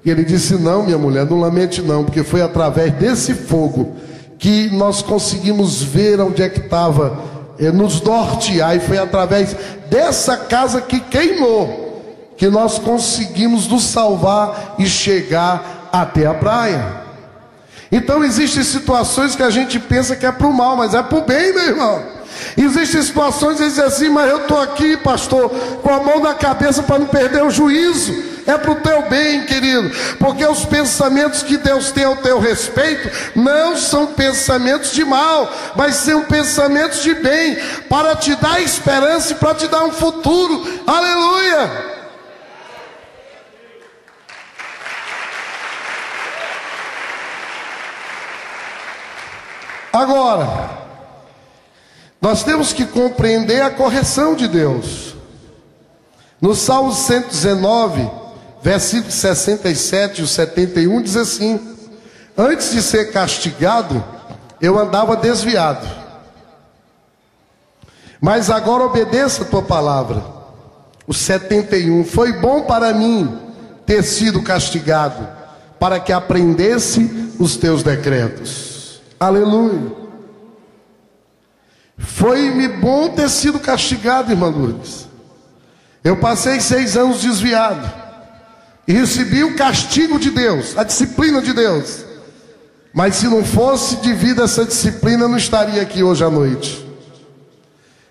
E ele disse: não, minha mulher, não lamente não, porque foi através desse fogo que nós conseguimos ver onde é que estava, nos nortear, e foi através dessa casa que queimou que nós conseguimos nos salvar e chegar até a praia. Então existem situações que a gente pensa que é para o mal, mas é para o bem, meu irmão. Existem situações que dizem assim: mas eu estou aqui, pastor, com a mão na cabeça para não perder o juízo. É para o teu bem, querido, porque os pensamentos que Deus tem ao teu respeito não são pensamentos de mal, mas são pensamentos de bem, para te dar esperança e para te dar um futuro, aleluia. Agora, nós temos que compreender a correção de Deus. No Salmo 119, versículos 67 e 71, diz assim: antes de ser castigado, eu andava desviado, mas agora obedeço a tua palavra. O 71, foi bom para mim ter sido castigado, para que aprendesse os teus decretos. Aleluia. Foi-me bom ter sido castigado, irmã Lourdes. Eu passei 6 anos desviado e recebi o castigo de Deus, a disciplina de Deus. Mas se não fosse devido a essa disciplina, eu não estaria aqui hoje à noite.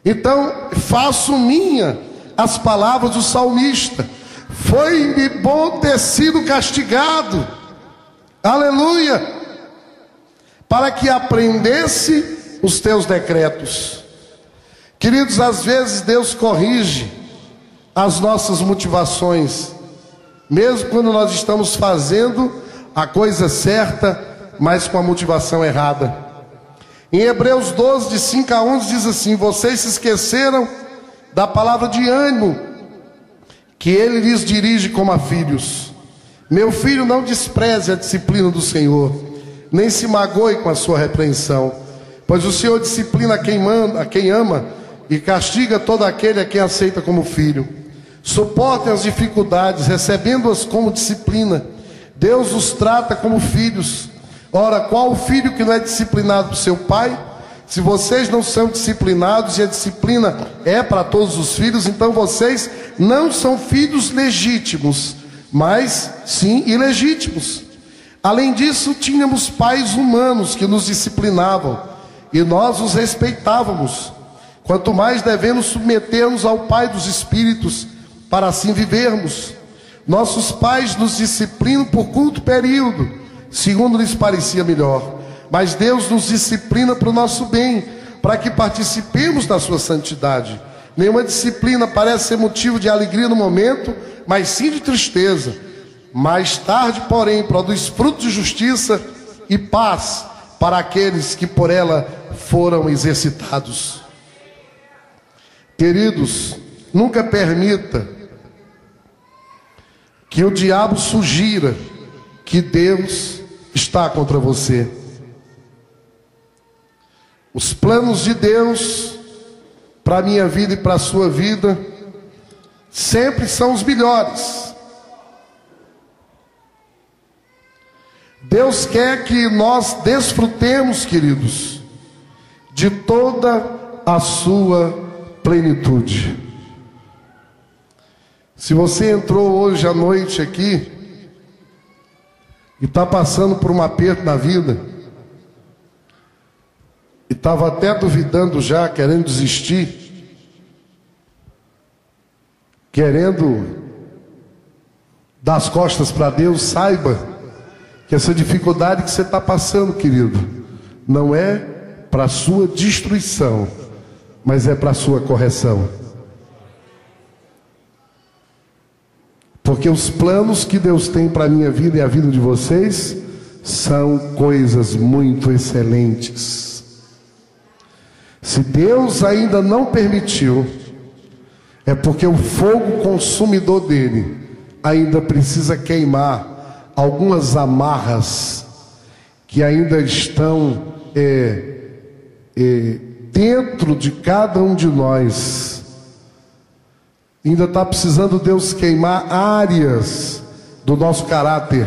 Então, faço minha as palavras do salmista: foi-me bom ter sido castigado, aleluia, para que aprendesse os teus decretos. Queridos, às vezes Deus corrige as nossas motivações, mesmo quando nós estamos fazendo a coisa certa, mas com a motivação errada. Em Hebreus 12, de 5 a 11, diz assim: vocês se esqueceram da palavra de ânimo que ele lhes dirige como a filhos. Meu filho, não despreze a disciplina do Senhor, nem se magoe com a sua repreensão, pois o Senhor disciplina a quem ama e castiga todo aquele a quem aceita como filho. Suportem as dificuldades, recebendo-as como disciplina. Deus os trata como filhos. Ora, qual o filho que não é disciplinado por seu pai? Se vocês não são disciplinados e a disciplina é para todos os filhos, então vocês não são filhos legítimos, mas sim ilegítimos. Além disso, tínhamos pais humanos que nos disciplinavam e nós os respeitávamos. Quanto mais devemos submeter-nos ao Pai dos Espíritos, para assim vivermos. Nossos pais nos disciplinam por curto período, segundo lhes parecia melhor. Mas Deus nos disciplina para o nosso bem, para que participemos da sua santidade. Nenhuma disciplina parece ser motivo de alegria no momento, mas sim de tristeza. Mais tarde, porém, produz frutos de justiça e paz para aqueles que por ela foram exercitados. Queridos, nunca permita que o diabo sugira que Deus está contra você. Os planos de Deus para a minha vida e para a sua vida sempre são os melhores. Deus quer que nós desfrutemos, queridos, de toda a sua plenitude. Se você entrou hoje à noite aqui e está passando por um aperto na vida, e estava até duvidando já, querendo desistir, querendo dar as costas para Deus, saiba que essa dificuldade que você está passando, querido, não é para a sua destruição, mas é para a sua correção. Porque os planos que Deus tem para a minha vida e a vida de vocês são coisas muito excelentes. Se Deus ainda não permitiu, é porque o fogo consumidor dele ainda precisa queimar algumas amarras que ainda estão dentro de cada um de nós. Ainda está precisando Deus queimar áreas do nosso caráter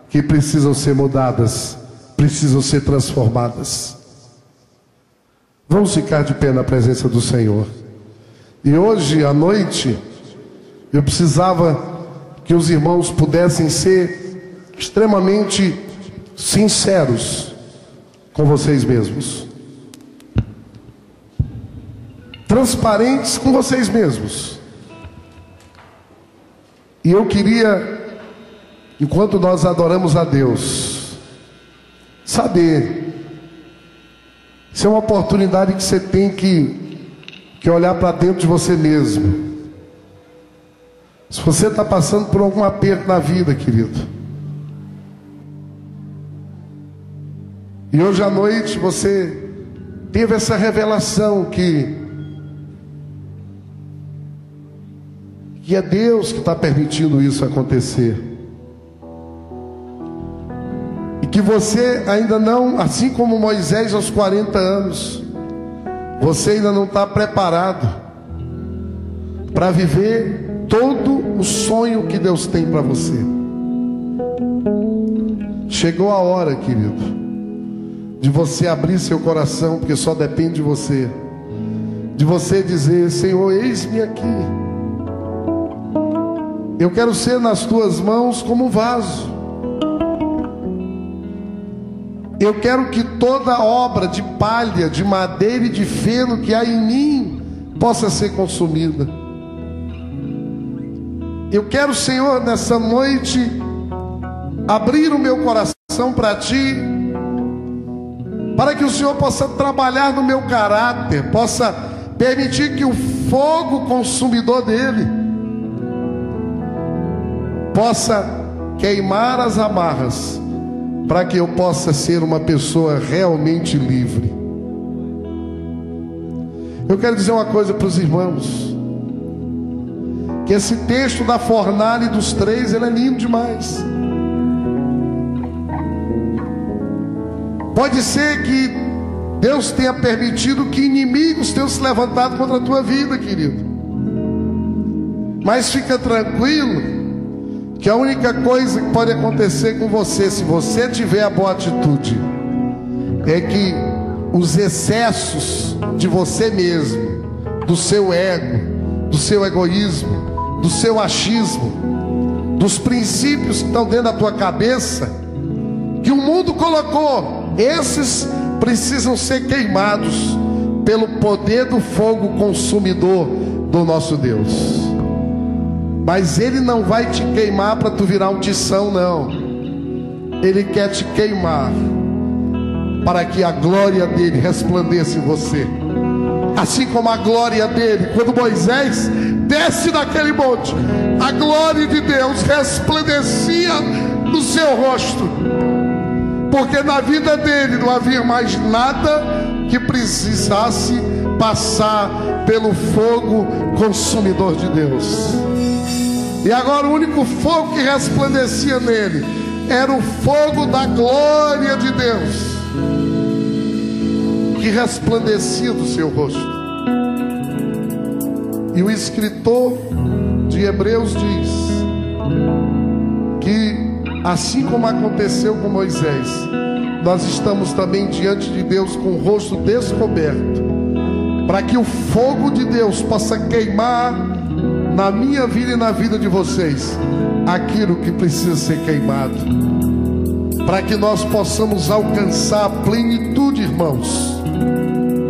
que precisam ser mudadas, precisam ser transformadas. Vamos ficar de pé na presença do Senhor. E hoje à noite eu precisava que os irmãos pudessem ser extremamente sinceros com vocês mesmos, transparentes com vocês mesmos. E eu queria, enquanto nós adoramos a Deus, saber se é uma oportunidade que você tem que olhar para dentro de você mesmo. Se você está passando por algum aperto na vida, querido, e hoje à noite você teve essa revelação que é Deus que está permitindo isso acontecer, e que você ainda não, assim como Moisés aos 40 anos, você ainda não está preparado para viver todo o sonho que Deus tem para você. Chegou a hora, querido, de você abrir seu coração, porque só depende de você, de você dizer: Senhor, eis-me aqui. Eu quero ser nas tuas mãos como um vaso. Eu quero que toda obra de palha, de madeira e de feno que há em mim possa ser consumida. Eu quero, Senhor, nessa noite abrir o meu coração para Ti, para que o Senhor possa trabalhar no meu caráter, possa permitir que o fogo consumidor dele possa queimar as amarras, para que eu possa ser uma pessoa realmente livre. Eu quero dizer uma coisa para os irmãos, que esse texto da fornalha e dos três, ele é lindo demais. Pode ser que Deus tenha permitido que inimigos tenham se levantado contra a tua vida, querido. Mas fica tranquilo, que a única coisa que pode acontecer com você, se você tiver a boa atitude, é que os excessos de você mesmo, do seu ego, do seu egoísmo, do seu achismo, dos princípios que estão dentro da tua cabeça, que o mundo colocou, esses precisam ser queimados pelo poder do fogo consumidor do nosso Deus. Mas Ele não vai te queimar para tu virar um tição, não. Ele quer te queimar para que a glória dele resplandeça em você. Assim como a glória dele, quando Moisés desce daquele monte, a glória de Deus resplandecia no seu rosto, porque na vida dele não havia mais nada que precisasse passar pelo fogo consumidor de Deus. E agora o único fogo que resplandecia nele era o fogo da glória de Deus, que resplandecia do seu rosto. E o escritor de Hebreus diz que assim como aconteceu com Moisés, nós estamos também diante de Deus com o rosto descoberto, para que o fogo de Deus possa queimar na minha vida e na vida de vocês aquilo que precisa ser queimado, para que nós possamos alcançar a plenitude, irmãos,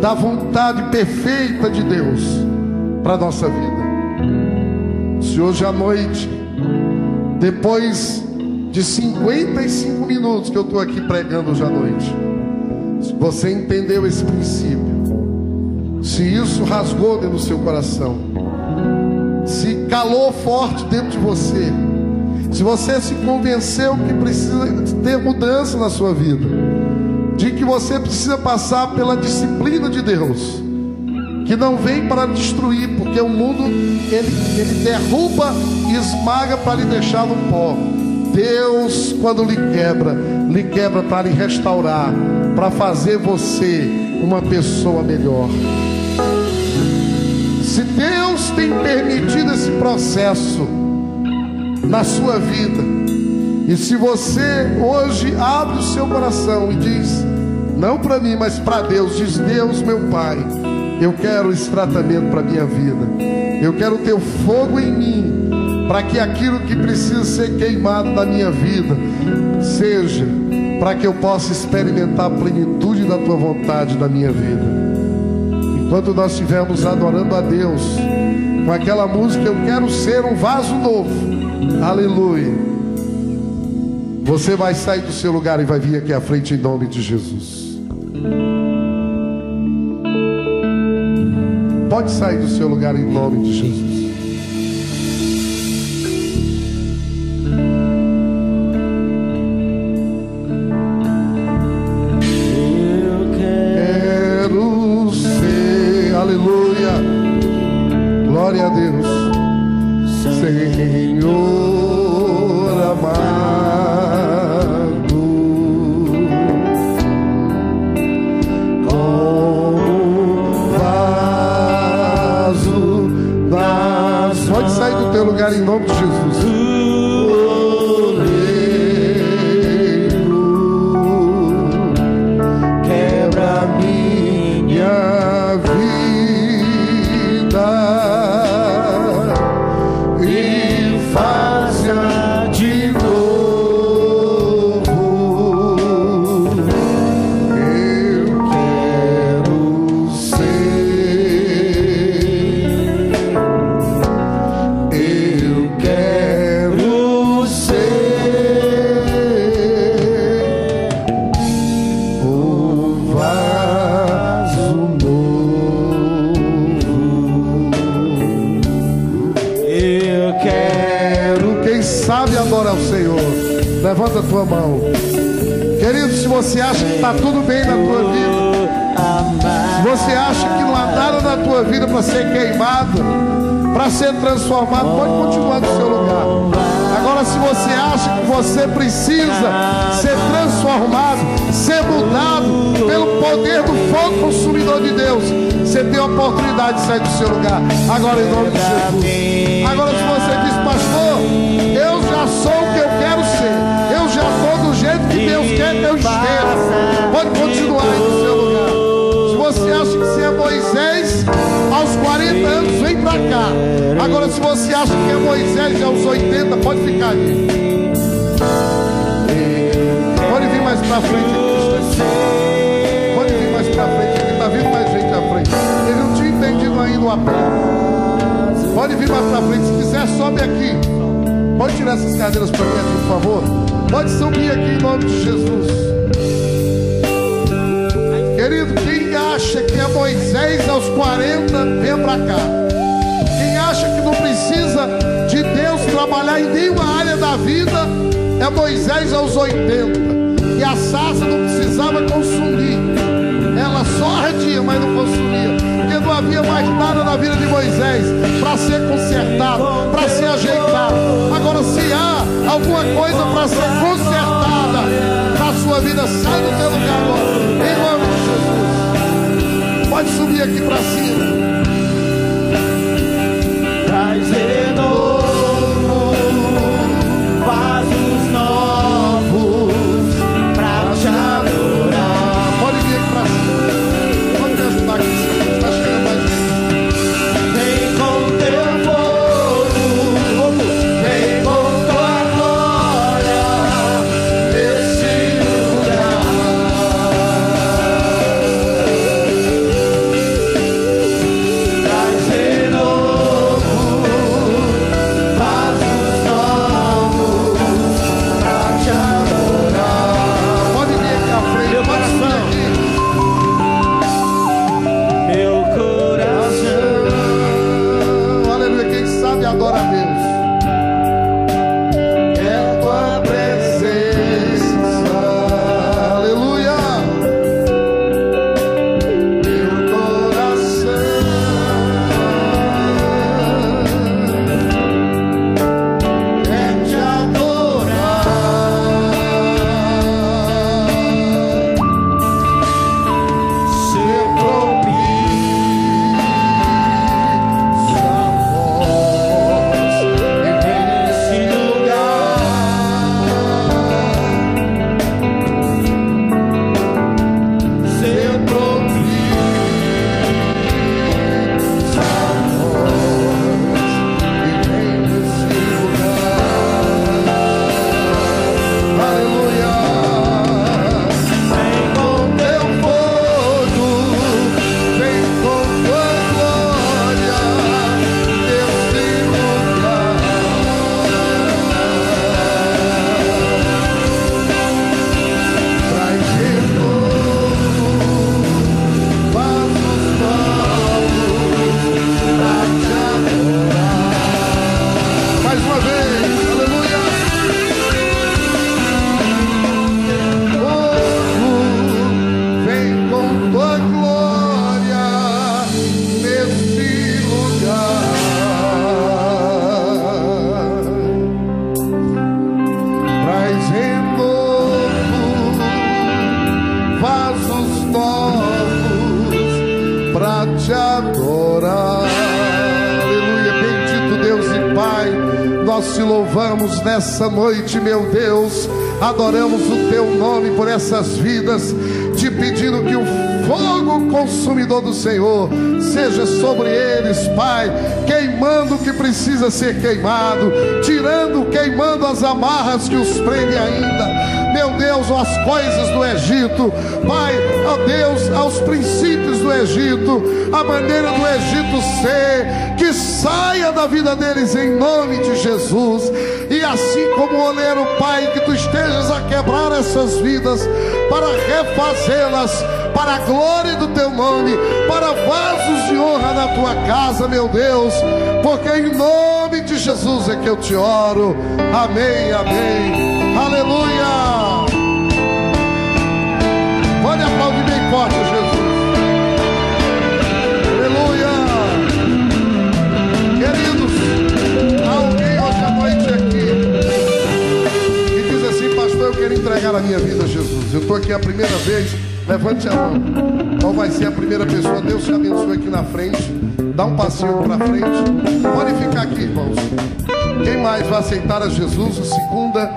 da vontade perfeita de Deus para a nossa vida. Se hoje à noite, depois de 55 minutos que eu estou aqui pregando hoje à noite, se você entendeu esse princípio, se isso rasgou dentro do seu coração, se calou forte dentro de você, se você se convenceu que precisa ter mudança na sua vida, de que você precisa passar pela disciplina de Deus, que não vem para destruir, porque o mundo ele derruba e esmaga para lhe deixar no pó. Deus, quando lhe quebra para lhe restaurar, para fazer você uma pessoa melhor. Se Deus tem permitido esse processo na sua vida, e se você hoje abre o seu coração e diz, não para mim, mas para Deus, diz: Deus, meu Pai, eu quero esse tratamento para a minha vida, eu quero ter o fogo em mim, para que aquilo que precisa ser queimado na minha vida seja para que eu possa experimentar a plenitude da tua vontade na minha vida. Enquanto nós estivermos adorando a Deus com aquela música, eu quero ser um vaso novo, aleluia, você vai sair do seu lugar e vai vir aqui à frente em nome de Jesus. Pode sair do seu lugar em nome de Jesus. Glória a Deus, Senhor amado, como vaso das... Pode sair do teu lugar em nome de Jesus. Quebra minha vida e faz-a de novo. Eu quero ser, eu quero ser o vaso novo. Eu quero. Quem sabe adorar o Senhor, levanta a tua mão. Querido, se você acha que está tudo bem na tua vida, se você acha que não há nada na tua vida para ser queimado, para ser transformado, pode continuar no seu lugar. Agora, se você acha que você precisa ser transformado, ser mudado, poder do fogo consumidor de Deus, você tem a oportunidade de sair do seu lugar. Agora, em nome de Jesus. Agora, se você diz, pastor, eu já sou o que eu quero ser, eu já estou do jeito que Deus quer que eu esteja, pode continuar aí no seu lugar. Se você acha que você é Moisés aos 40 anos, vem pra cá. Agora, se você acha que é Moisés aos 80, pode ficar ali. Pode vir mais pra frente aqui. Pode vir mais pra frente aqui. Tá vindo mais gente à frente. Ele não tinha entendido ainda o apelo. Pode vir mais pra frente. Se quiser, sobe aqui. Pode tirar essas cadeiras pra mim aqui, por favor. Pode subir aqui em nome de Jesus. Querido, quem acha que é Moisés aos 40, venha pra cá. Quem acha que não precisa de Deus trabalhar em nenhuma área da vida, é Moisés aos 80. E a sarça não precisava consumir. Ela só ardia, mas não consumia. Porque não havia mais nada na vida de Moisés para ser consertado, para ser ajeitado. Agora, se há alguma coisa para ser consertada na sua vida, sai do teu lugar agora. Em nome de Jesus. Pode subir aqui para cima. Traz renovo, vasos novos pra te adorar. Pode vir aqui pra cima. Pode me ajudar aqui. Está chegando mais gente. Vem com teu fogo, vem com tua glória nesse lugar. Traz renovo, vasos novos pra te adorar. Pode vir aqui à frente. Pode subir aqui. Meu coração, Aleluia. Quem sabe adora a Deus. é tua presença. Aleluia. Meu coração quer te adorar. Seu tropiço, nesse lugar. Seu tropiço, Aleluia. vem com teu fogo, Vem com tua glória nesse lugar. Traz renovo, vasos novos pra te adorar. Mais uma vez, aleluia. Fogo, vem com tua glória nesse lugar. Traz renovo, vasos novos pra te adorar. Aleluia, bendito Deus e Pai, nós te louvamos nessa noite, meu Deus. Adoramos o teu nome por essas vidas, te pedindo que o fogo consumidor do Senhor seja sobre eles, Pai, queimando o que precisa ser queimado, queimando as amarras que os prendem ainda, meu Deus, as coisas do Egito, Pai, ó Deus, aos princípios do Egito, a maneira do Egito ser, que saia da vida deles em nome de Jesus. E assim como o oleiro, Pai, que tu estejas a quebrar essas vidas para refazê-las para a glória do teu nome, para vasos de honra na tua casa, meu Deus, porque em nome de Jesus é que eu te oro. Amém, amém, aleluia. Pode aplaudir bem forte, Jesus. Aleluia. Queridos, há alguém hoje à noite aqui que diz assim: pastor, eu quero entregar a minha vida a Jesus. Eu estou aqui a primeira vez. Levante a mão. Qual vai ser a primeira pessoa? Deus te abençoe aqui na frente. Dá um passinho para frente. Pode ficar aqui, irmãos. Quem mais vai aceitar a Jesus? A segunda.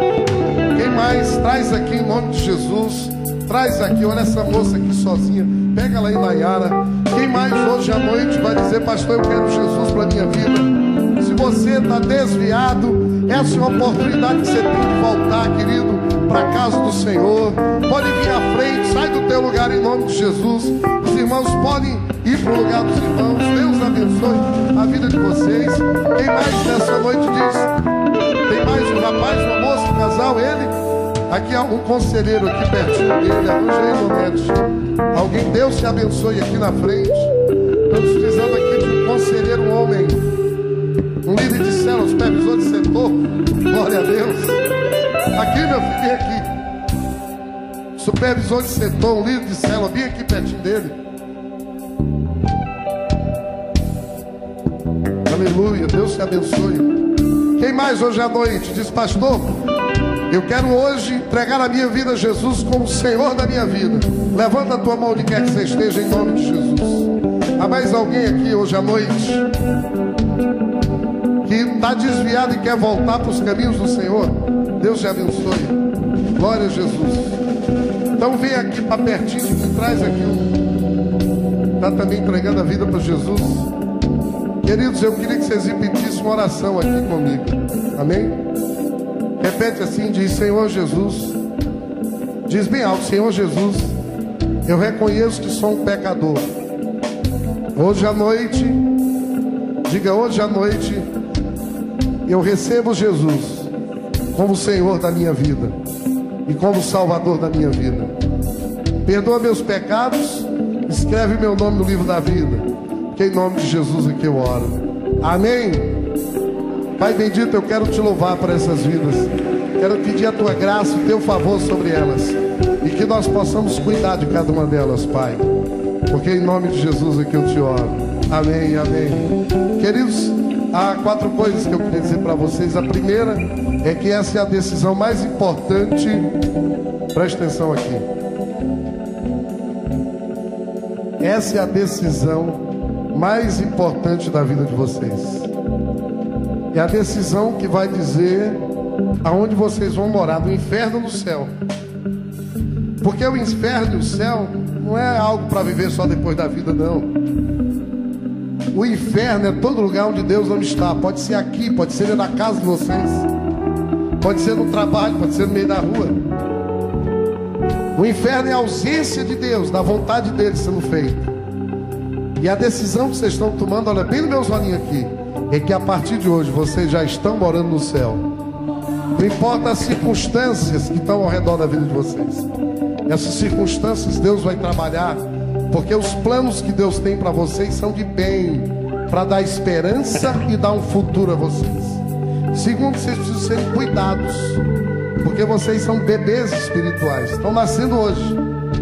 Quem mais? Traz aqui em nome de Jesus. Traz aqui, olha essa moça aqui sozinha. Pega ela aí, Nayara. Quem mais hoje à noite vai dizer: pastor, eu quero Jesus para minha vida? Se você está desviado, essa é uma oportunidade que você tem de voltar, querido, para a casa do Senhor. Pode vir à frente, sai do teu lugar em nome de Jesus. Os irmãos podem ir para o lugar dos irmãos. Deus abençoe a vida de vocês. Quem mais nessa noite diz? Tem mais um rapaz, uma moça, um casal, ele? Aqui há um conselheiro aqui pertinho dele. Arranja aí, Donete. Alguém, Deus te abençoe aqui na frente. Estamos precisando aqui de um conselheiro, um homem, um líder de célula, supervisor de setor. Glória a Deus. Aqui, meu filho, vem aqui. Supervisor de setor, um líder de célula, vem aqui pertinho dele. Aleluia, Deus te abençoe. Quem mais hoje à noite diz: pastor, eu quero hoje entregar a minha vida a Jesus como Senhor da minha vida? Levanta a tua mão onde quer que você esteja, em nome de Jesus. Há mais alguém aqui hoje à noite que está desviado e quer voltar para os caminhos do Senhor? Deus te abençoe. Glória a Jesus. Então vem aqui para pertinho de mim, traz aqui um. Está também entregando a vida para Jesus. Queridos, eu queria que vocês repetissem uma oração aqui comigo. Amém? Repete assim, diz: Senhor Jesus. Diz bem alto: Senhor Jesus, eu reconheço que sou um pecador. Hoje à noite, diga: hoje à noite eu recebo Jesus como Senhor da minha vida e como Salvador da minha vida. Perdoa meus pecados, escreve meu nome no livro da vida, que em nome de Jesus é que eu oro. Amém. Pai bendito, eu quero te louvar por essas vidas. Quero pedir a tua graça, o teu favor sobre elas, e que nós possamos cuidar de cada uma delas, Pai, porque em nome de Jesus é que eu te oro. Amém, amém. Queridos, há 4 coisas que eu queria dizer para vocês. A primeira é que essa é a decisão mais importante. Preste atenção aqui. Essa é a decisão mais importante da vida de vocês. É a decisão que vai dizer aonde vocês vão morar, no inferno ou no céu. Porque o inferno e o céu não é algo para viver só depois da vida, não. O inferno é todo lugar onde Deus não está. Pode ser aqui, pode ser na casa de vocês, pode ser no trabalho, pode ser no meio da rua. O inferno é a ausência de Deus, da vontade dele sendo feita. E a decisão que vocês estão tomando, olha bem no meus olhinhos aqui, é que a partir de hoje vocês já estão morando no céu. Não importa as circunstâncias que estão ao redor da vida de vocês. Essas circunstâncias Deus vai trabalhar, porque os planos que Deus tem para vocês são de bem, para dar esperança e dar um futuro a vocês. Segundo, vocês precisam ser cuidados, porque vocês são bebês espirituais, estão nascendo hoje.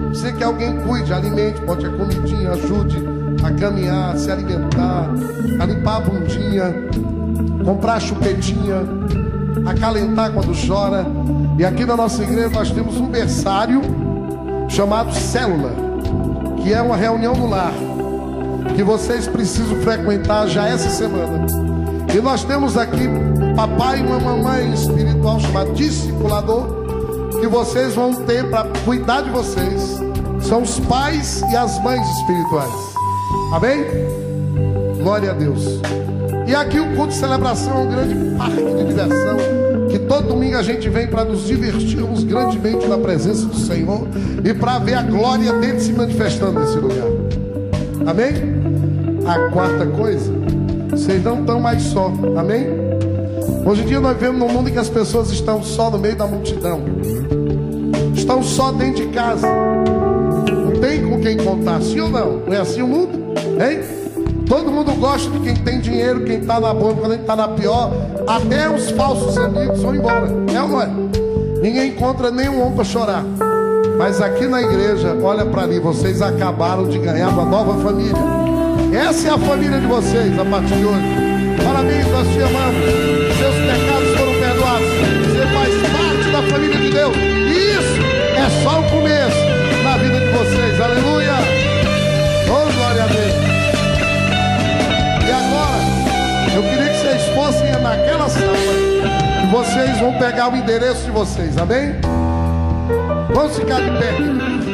Você quer alguém cuide, alimente, bote a comidinha, ajude a caminhar, a se alimentar, a limpar a bundinha, comprar a chupetinha, acalentar quando chora. E aqui na nossa igreja nós temos um berçário chamado Célula, que é uma reunião no lar, que vocês precisam frequentar já essa semana. E nós temos aqui um papai e uma mamãe espiritual chamado discipulador, que vocês vão ter para cuidar de vocês. São os pais e as mães espirituais. Amém? Glória a Deus. E aqui o culto de celebração é um grande parque de diversão, que todo domingo a gente vem para nos divertirmos grandemente na presença do Senhor e para ver a glória dele se manifestando nesse lugar. Amém? A 4ª coisa, vocês não estão mais só. Amém? Hoje em dia nós vivemos num mundo em que as pessoas estão só no meio da multidão, estão só dentro de casa, não tem com quem contar. Sim ou não? Não é assim o mundo? Hein? Todo mundo gosta de quem tem dinheiro, quem está na boa, quando está na pior. Até os falsos amigos vão embora. É ou não é? Ninguém encontra nenhum homem para chorar. Mas aqui na igreja, olha para ali, vocês acabaram de ganhar uma nova família. Essa é a família de vocês a partir de hoje. Parabéns, nós te amamos. Seus pecados foram perdoados. Você faz parte da família de Deus. E isso é só o começo na vida de vocês. Aleluia. vão pegar o endereço de vocês, amém? Vamos ficar de pé.